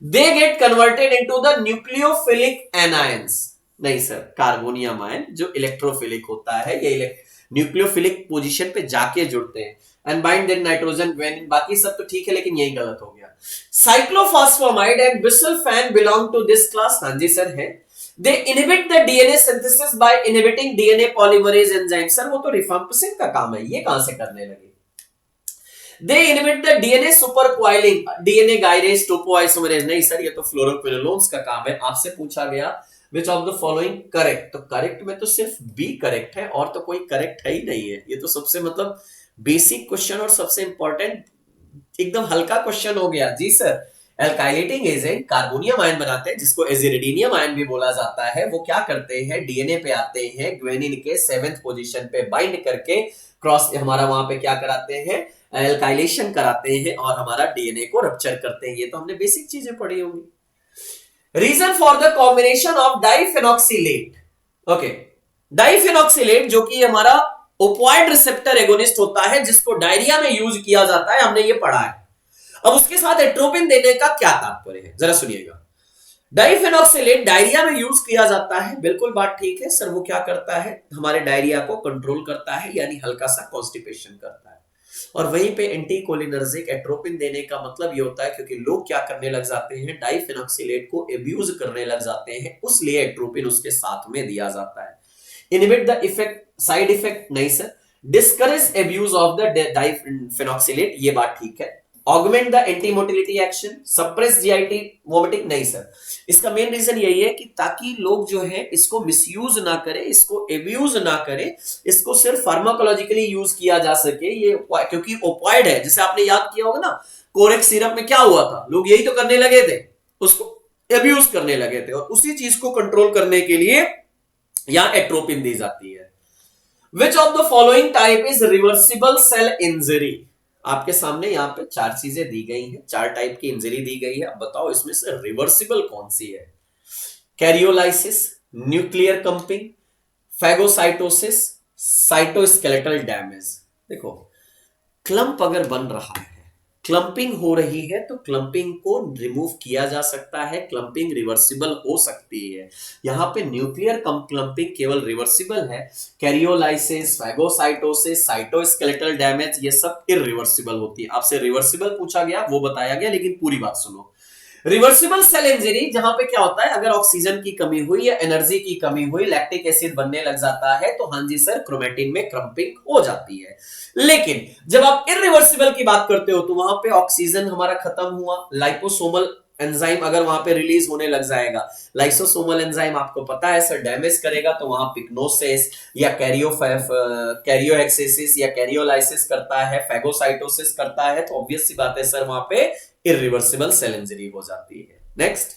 They get converted into the nucleophilic anions. नहीं सर, कार्बोनियम आयन जो इलेक्ट्रोफिलिक होता है, ये न्यूक्लियोफिलिक पोजीशन पे जाके जुड़ते हैं and bind then nitrogen guanine. बाकी सब तो ठीक है, लेकिन यही गलत हो गया। Cyclophosphamide and busulfan belong to this class. हाँ जी सर है। They inhibit the DNA synthesis by inhibiting DNA polymerase enzyme. Sir वो तो रिफम्पिसिन का काम है, ये कहां से करने लगे। They inhibit the DNA supercoiling DNA gyrase topoisomerase. नहीं सर, ये तो फ्लोरोक्विनोलोन्स का काम है। आपसे पूछा गया Which of the following correct, तो करेक्ट में तो सिर्फ बी करेक्ट है और तो कोई करेक्ट है ही नहीं है। ये तो सबसे मतलब बेसिक क्वेश्चन और सबसे इंपॉर्टेंट एकदम हल्का क्वेश्चन हो गया। जी sir, alkylating agent carbonium ion बनाते हैं जिसको एजिरिडीनियम आयन भी बोला जाता है। वो क्या करते हैं, डीएनए पे आते हैं, ग्वेनिन के 7th पोजीशन पे बाइंड करके क्रॉस हमारा वहां पे क्या कराते हैं, एल्काइलेशन कराते हैं और हमारा डीएनए को रप्चर करते हैं। ये तो हमने बेसिक चीजें पढ़ी होंगी। Reason for the combination of diphenoxylate. Okay, diphenoxylate जो कि हमारा ओपॉइड रिसेप्टर एगोनिस्ट होता है, जिसको डायरिया में यूज किया जाता है, हमने ये पढ़ा है। अब उसके साथ एट्रोपिन देने का क्या तात्पर्य है, जरा सुनिएगा। डाइफेनॉक्सिलेट डायरिया में यूज किया जाता है, बिल्कुल बात ठीक है सर। वो क्या करता है, हमारे डायरिया को कंट्रोल करता है, यानी हल्का सा कॉन्स्टिपेशन करता है। और वहीं पे एंटीकोलिनर्जिक एट्रोपिन देने का मतलब ये होता है, क्योंकि लोग क्या करने लग जाते हैं, डाइफेनॉक्सिलेट को एब्यूज करने लग जाते हैं, उसलिए एट्रोपिन उसके साथ में दिया जाता है। Inhibit the effect, side effect नहीं sir. Discourage abuse of the diphenoxylate, ये बात ठीक है। Augment the anti motility action, suppress GIT vomiting नहीं सर। इसका मेन रीजन यही है कि ताकि लोग जो है इसको मिसयूज ना करें, इसको एब्यूज ना करें, इसको सिर्फ फार्माकोलॉजिकली यूज किया जा सके। ये क्योंकि ओपॉइड है, जैसे आपने याद किया होगा ना, कोरेक्स सिरप में क्या हुआ था, लोग यही तो करने लगे थे, उसको एब्यूज करने लगे थे, और उसी चीज को कंट्रोल करने के लिए यहां एट्रोपिन दी जाती है। Which of the following type is reversible cell injury. आपके सामने यहाँ पे 4 चीजें दी गई हैं, 4 टाइप की इंजरी दी गई है। अब बताओ इसमें से रिवर्सिबल कौन सी है। Karyolysis, nuclear clumping, phagocytosis, cytoskeletal damage. देखो, क्लंप अगर बन रहा है, क्लंपिंग हो रही है, तो क्लंपिंग को रिमूव किया जा सकता है, क्लंपिंग रिवर्सिबल हो सकती है। यहां पे न्यूक्लियर क्लंपिंग केवल रिवर्सिबल है, कैरियोलाइसिस, फैगोसाइटोसिस, साइटोस्केलेटल डैमेज ये सब इरिवर्सिबल होती है। आपसे रिवर्सिबल पूछा गया, वो बताया गया, लेकिन पूरी बात सुनो। रिवर्सिबल सेल इंजरी जहां पे क्या होता है, अगर ऑक्सीजन की कमी हुई या एनर्जी की कमी हुई, लैक्टिक एसिड बनने लग जाता है, तो हाँ जी सर, क्रोमेटिन में क्रम्पिंग हो जाती है। लेकिन जब आप इरिवर्सिबल की बात करते हो, तो वहां पे ऑक्सीजन हमारा खत्म हुआ, लाइपोसोमल एंजाइम अगर वहां पे रिलीज होने लग जाएगा, लाइसोसोमल एंजाइम आपको पता है सर डैमेज करेगा, तो वहां पिग्नोसिस या कैरियोएक्सिस या कैरियोलाइसिस करता है, फैगोसाइटोसिस करता है, तो ऑब्वियस सी बात है सर वहां पे इरिवर्सिबल सेल इंजरी हो जाती है। Next,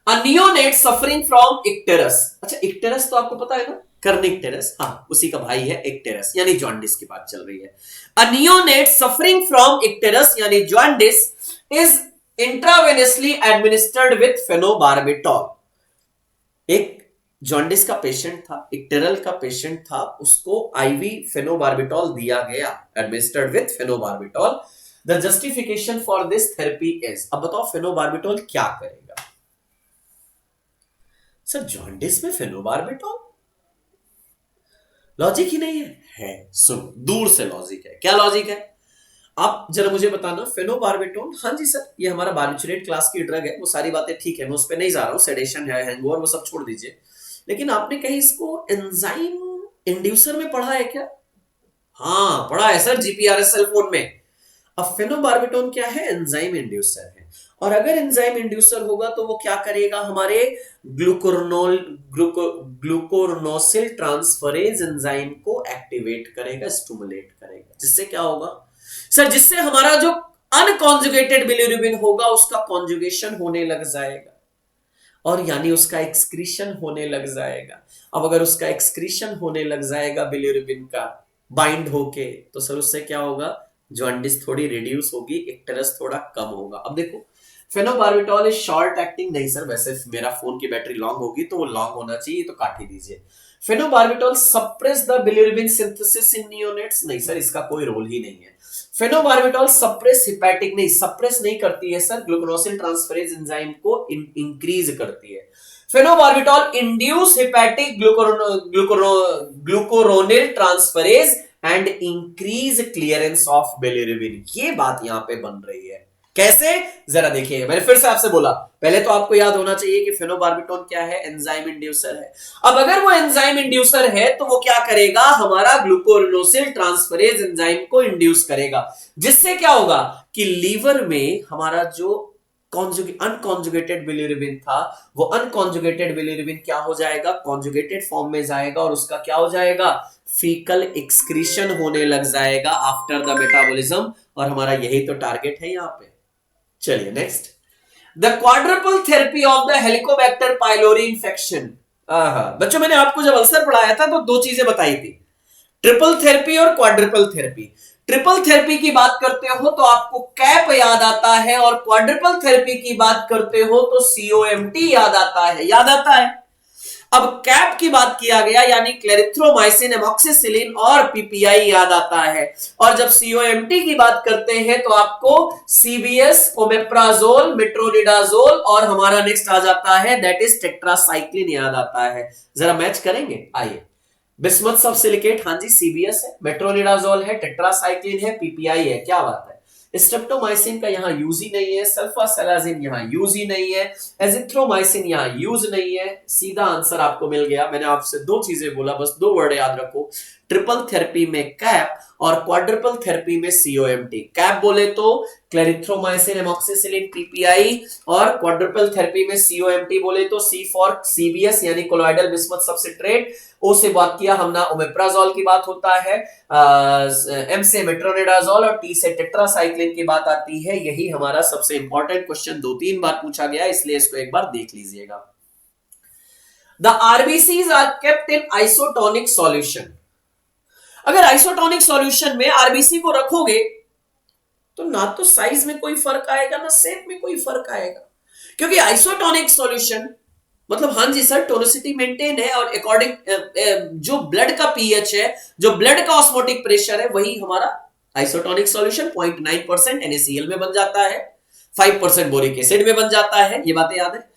a neonate suffering from icterus. अच्छा, इक्टेरस तो आपको पता है ना, कर्निक्टेरस, हाँ उसी का भाई है इक्टेरस, यानी जॉन्डिस की बात चल रही है। A neonate suffering from icterus यानी jaundice is intravenously administered with phenobarbital. एक जॉन्डिस का पेशेंट था, इक्टेरल का पेशेंट था, उसको आईवी फेनोबार्बिटॉल दिया गया, administered with phenobarbital. The justification for this therapy is, अब बताओ फेनोबार्बिटॉल क्या करेगा सर जॉन्डिस में, फेनोबार्बिटॉल लॉजिक ही नहीं है। सुनो, दूर से लॉजिक है। क्या लॉजिक है, आप जरा मुझे बताना। फेनोबार्बिटॉल, हाँ जी सर, ये हमारा बार्बिचुरेट क्लास की ड्रग है, वो सारी बातें ठीक है, मैं उस पर नहीं जा रहा हूं, सेडेशन है, हैंगओवर, वो सब छोड़ दीजिए। लेकिन आपने कहीं इसको एंजाइम इंड्यूसर में पढ़ा है क्या? हाँ पढ़ा है सर, जीपीआरएस सेल फोन में। अब फेनोबार्बिटोन क्या है? एंजाइम इंड्यूसर है, और अगर एंजाइम इंड्यूसर होगा तो वो क्या करेगा? हमारे ग्लूकोरोनोसिल ट्रांसफरेज एंजाइम को एक्टिवेट करेगा, स्टिमुलेट करेगा, जिससे क्या होगा सर? जिससे हमारा जो अनकॉन्जुगेटेड बिलिरुबिन होगा उसका कॉन्जुगेशन होने लग जाएगा, और यानी उसका एक्सक्रीशन होने लग जाएगा। अब अगर उसका एक्सक्रीशन होने लग जाएगा बिलिरुबिन का बाइंड होके, तो सर उससे क्या होगा? जॉन्डिस थोड़ी रिड्यूस होगी, इक्टेरस थोड़ा कम होगा। अब देखो, फेनोबार्बिटॉल इज शॉर्ट एक्टिंग नहीं सर, वैसे मेरा फोन की बैटरी लॉन्ग होगी तो वो लॉन्ग होना चाहिए, तो काट ही दीजिए। Phenobarbital suppress the bilirubin synthesis in neonates नहीं सर, इसका कोई रोल ही नहीं है। फेनोबार्बिटॉल सप्रेस हिपैटिक नहीं, सप्रेस नहीं करती है सर, ग्लूकोनोसिल ट्रांसफरेज एंजाइम को इंक्रीज करती है। Phenobarbital induce hepatic glucuronyl transferase and increase clearance of bilirubin. ये बात यहां पे बन रही है। कैसे? जरा देखिए, मैंने फिर से आपसे बोला, पहले तो आपको याद होना चाहिए कि फेनोबार्बिटोन क्या है? एंजाइम इंड्यूसर है। अब अगर वो एंजाइम इंड्यूसर है तो वो क्या करेगा? हमारा ग्लूकोरोनोसिल ट्रांसफरेज एंजाइम को इंड्यूस करेगा, जिससे क्या होगा कि लीवर में हमारा जो अनकॉन्जुगेटेड बिलिरुबिन था, वो अनकॉन्जुगेटेड बिलिरुबिन क्या हो जाएगा? कॉन्जुगेटेड फॉर्म में जाएगा, और उसका क्या हो जाएगा? फीकल एक्सक्रीशन होने लग जाएगा आफ्टर द मेटाबॉलिज्म, और हमारा यही तो टारगेट है यहां पे। चलिए next, the quadruple therapy of the Helicobacter pylori infection. बच्चों, मैंने आपको जब अल्सर पढ़ाया था तो दो चीजें बताई थी, ट्रिपल थेरेपी और क्वाड्रुपल थेरेपी। ट्रिपल थेरेपी की बात करते हो तो आपको कैप याद आता है, और क्वाड्रुपल थेरेपी की बात करते हो तो सीओएमटी याद आता है, याद आता है। अब कैप की बात किया गया यानी क्लेरिथ्रोमाइसिन, एमॉक्सिसिलिन और पीपीआई याद आता है, और जब सीओएमटी की बात करते हैं तो आपको सीबीएस, ओमेप्राजोल, मेट्रोनिडाजोल, और हमारा नेक्स्ट आ जाता है दैट इज टेट्रासाइक्लिन याद आता है। जरा मैच करेंगे, आइए। बिस्मथ सब्सिलिकेट, हाँ जी सीबीएस है, मेट्रोनिडाजोल है, टेट्रासाइक्लिन है, पीपीआई है, क्या बात है। स्ट्रेप्टोमाइसिन का यहां यूज ही नहीं है, सल्फासेलाजिन यहां यूज ही नहीं है, एजिथ्रोमाइसिन यहां यूज नहीं है। सीधा आंसर आपको मिल गया। मैंने आपसे दो चीजें बोला, बस दो वर्ड याद रखो, ट्रिपल थेरेपी में कैप और क्वाड्रुपल थेरेपी में सीओएमटी। कैप बोले तो क्लेरिथ्रोमाइसिन, एमॉक्सिसिलिन, पीपीआई, और क्वाड्रुपल थेरेपी में सीओएमटी बोले तो सी फॉर सीबीएस यानी कोलॉइडल बिस्मथ सब्सट्रेट, ओ से बात किया हमने ओमेप्राजोल की बात होता है, एम से मेट्रोनिडाजोल, और टी से टेट्रासाइक्लिन की बात आती है। यही हमारा सबसे इंपॉर्टेंट क्वेश्चन 2-3 बार पूछा गया, इसलिए इसको एक बार देख लीजिएगा। The RBCs are kept in isotonic solution. अगर आइसोटोनिक सॉल्यूशन में आरबीसी को रखोगे तो ना तो साइज में कोई फर्क आएगा, ना शेप में कोई फर्क आएगा, क्योंकि आइसोटोनिक सॉल्यूशन मतलब, हाँ जी सर, टोनिसिटी मेंटेन है, और अकॉर्डिंग जो ब्लड का पीएच है, जो ब्लड का ऑस्मोटिक प्रेशर है, वही हमारा आइसोटोनिक सॉल्यूशन 0.9% NaCl में बन जाता है, 5% बोरिक एसिड में बन जाता है। ये बातें याद है।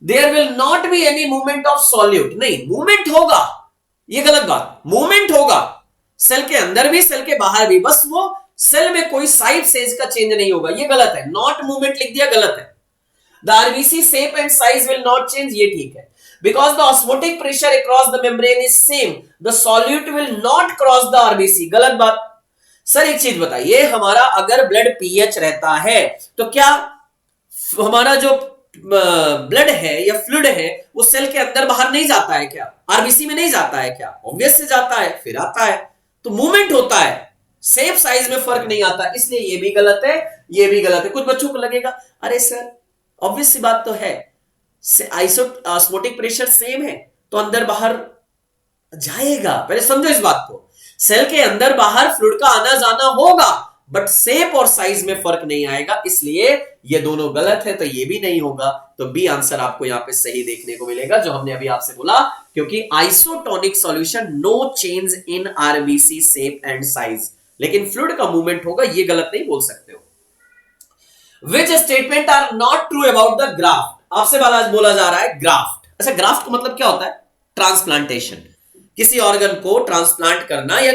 There will not be any movement of solute, नहीं मूवमेंट होगा, ये गलत बात, मूवमेंट होगा सेल के अंदर भी, सेल के बाहर भी, बस वो सेल में कोई साइड सेज का चेंज नहीं होगा, ये गलत है। नॉट मूवमेंट लिख दिया, गलत है। The RBC shape and size will not change, ये ठीक है, because the osmotic pressure across the membrane is same, the solute will not cross the RBC, गलत बात। सर एक चीज बताइए, हमारा अगर ब्लड पीएच रहता है तो क्या हमारा जो ब्लड है या फ्लूइड है वो सेल के अंदर बाहर नहीं जाता है क्या? आरबीसी में नहीं जाता है क्या? ऑब्वियस से जाता है, फिर आता है, तो मूवमेंट होता है, शेप साइज में फर्क नहीं आता, इसलिए ये भी गलत है, ये भी गलत है। कुछ बच्चों को लगेगा अरे सर ऑब्वियस सी बात तो है, ऑस्मोटिक प्रेशर सेम है तो अंदर बाहर जाएगा। पहले समझो इस बात को, सेल के अंदर बाहर फ्लूइड का आना जाना होगा, बट शेप और साइज में फर्क नहीं आएगा, इसलिए ये दोनों गलत है, तो ये भी नहीं होगा। तो बी आंसर आपको यहां पे सही देखने को मिलेगा, जो हमने अभी आपसे बोला, क्योंकि isotonic solution no change in RBC shape and size, लेकिन फ्लूइड का मूवमेंट होगा, ये गलत नहीं बोल सकते हो। Which statement are not true about the graft? आपसे बोला जा रहा है ग्राफ्ट। अच्छा, ग्राफ्ट का मतलब क्या होता है? ट्रांसप्लांटेशन, किसी ऑर्गन को ट्रांसप्लांट करना या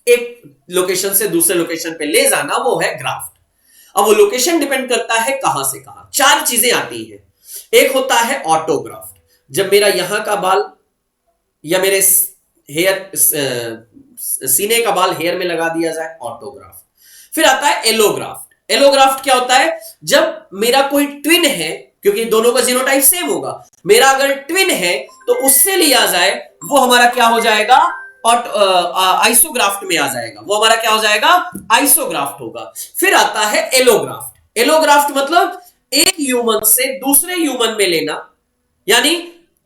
एक लोकेशन से दूसरे लोकेशन पे ले जाना, वो है ग्राफ्ट। अब वो लोकेशन डिपेंड करता है कहां से कहां। 4 चीजें आती है। एक होता है ऑटोग्राफ्ट, जब मेरा यहां का बाल या मेरे हेयर सीने का बाल हेयर में लगा दिया जाए, ऑटोग्राफ्ट। फिर आता है एलोग्राफ्ट। एलोग्राफ्ट क्या होता है? जब मेरा कोई ट्विन है, क्योंकि दोनों का जीनोटाइप सेम होगा, मेरा अगर ट्विन है तो उससे लिया जाए, वो हमारा क्या हो जाएगा? आइसोग्राफ्ट में आ जाएगा, वो हमारा क्या हो जाएगा? आइसोग्राफ्ट होगा। फिर आता है एलोग्राफ्ट। एलोग्राफ्ट मतलब एक ह्यूमन से दूसरे ह्यूमन में लेना, यानी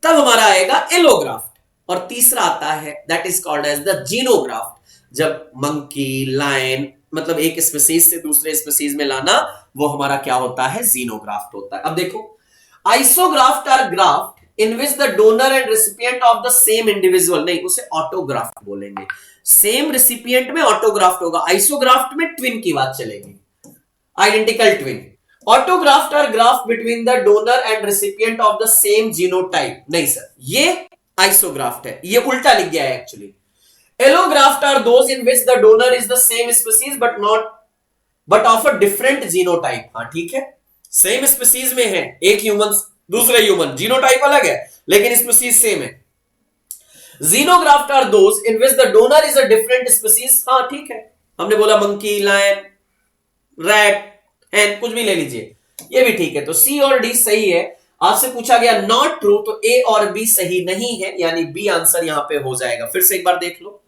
तब हमारा आएगा एलोग्राफ्ट। और तीसरा आता है that is called as the xenograft. जब मंकी, लायन, मतलब एक स्पीसीज से दूसरे स्पीसीज में लाना, वो हमारा क्या होता है? जीनोग्राफ्ट होता है। अब देखो, isograft are graft in which the donor and recipient of the same individual, नहीं उसे ऑटोग्राफ्ट बोलेंगे। सेम रेसिपिएंट में ऑटोग्राफ्ट होगा, आइसोग्राफ्ट में ट्विन की बात चलेगी, identical twin. Autograft are graft between the donor and recipient of the same genotype, नहीं सर, ये आइसोग्राफ्ट है, ये उल्टा लिख गया है actually. Allograft are those in which the donor is the same species but of a different genotype. हाँ ठीक है, सेम स्पीसीज में है, एक ह्यूमन दूसरे ह्यूमन, जीनोटाइप अलग है लेकिन स्पीसीज सेम है। Xenograft are those in which the donor is a different species. हाँ ठीक है, हमने बोला मंकी, लायन, रैट, हैन, कुछ भी ले लीजिए, ये भी ठीक है। तो सी और डी सही है। आपसे पूछा गया नॉट ट्रू, तो ए और बी सही नहीं है, यानी बी आंसर यहां पे हो जाएगा। फिर से एक बार देख लो,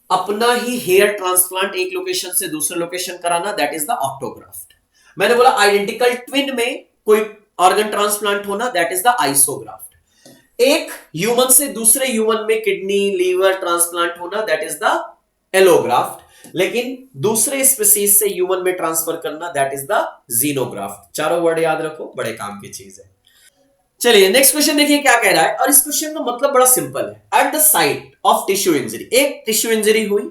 अपना ही हेयर ट्रांसप्लांट एक लोकेशन से दूसरे लोकेशन कराना, दैट इज द ऑटोग्राफ्ट। मैंने बोला आइडेंटिकल ट्विन में कोई ऑर्गन ट्रांसप्लांट होना, दैट इज द आइसोग्राफ्ट। एक ह्यूमन से दूसरे ह्यूमन में किडनी, लीवर ट्रांसप्लांट होना, दैट इज द एलोग्राफ्ट। लेकिन दूसरे स्पीसीज से ह्यूमन में ट्रांसफर करना, दैट इज द जीनोग्राफ्ट। चारों वर्ड याद रखो, बड़े काम की चीज है। चलिए नेक्स्ट क्वेश्चन देखिए क्या कह रहा है, और इस क्वेश्चन का मतलब बड़ा सिंपल है। At the site of tissue injury, एक टिश्यू इंजरी हुई,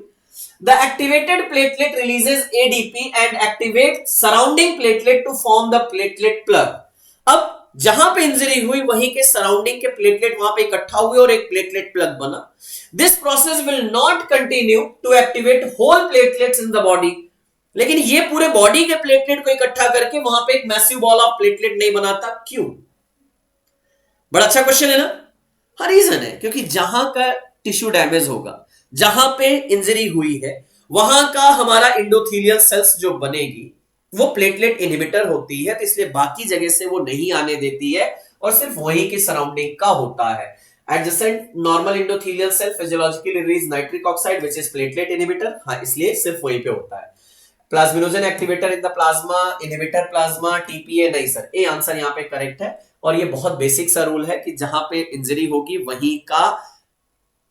the activated platelet releases ADP and activate surrounding platelet to form the platelet plug. अब जहां पे इंजरी हुई वहीं के सराउंडिंग के प्लेटलेट वहां पे इकट्ठा हुए और एक प्लेटलेट प्लग बना। This process will not continue to activate whole platelets in the body. लेकिन ये पूरे बॉडी के प्लेटलेट को इकट्ठा करके वहां पे एक मैसिव बॉल ऑफ प्लेटलेट नहीं बनाता, क्यों? बड़ा अच्छा क्वेश्चन है ना। हर रीजन है, क्योंकि जहां का टिश्यू डैमेज होगा, जहां पे इंजरी हुई है, वहां का हमारा एंडोथेलियल सेल्स जो बनेगी वो प्लेटलेट इनहिबिटर होती है, तो इसलिए बाकी जगह से वो नहीं आने देती है और सिर्फ वहीं के सराउंडिंग का होता है। Adjacent normal endothelial cell physiologically release nitric oxide which is platelet inhibitor. हाँ, इसलिए सिर्फ वहीं पे होता है। Plasminogen activator in the plasma, inhibitor plasma, tPA नहीं सर, ए आंसर यहां पे करेक्ट है। और ये बहुत बेसिक सा रूल है कि जहां पे इंजरी होगी वहीं का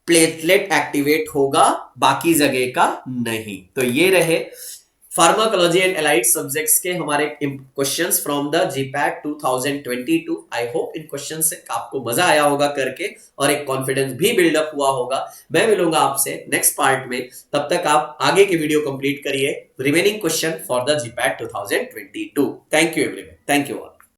प्लेटलेट एक्टिवेट होगा, बाकी जगह का नहीं। तो ये रहे फार्माकोलॉजी एंड एलाइड सब्जेक्ट्स के हमारे questions from the GPAT 2022। I hope in question से आपको मजा आया होगा करके और एक कॉन्फिडेंस भी बिल्डअप हुआ होगा। मैं मिलूंगा आपसे नेक्स्ट पार्ट में, तब तक आप आगे की वीडियो कंप्लीट करिए remaining question for the GPAT 2022। Thank you everyone, thank you all.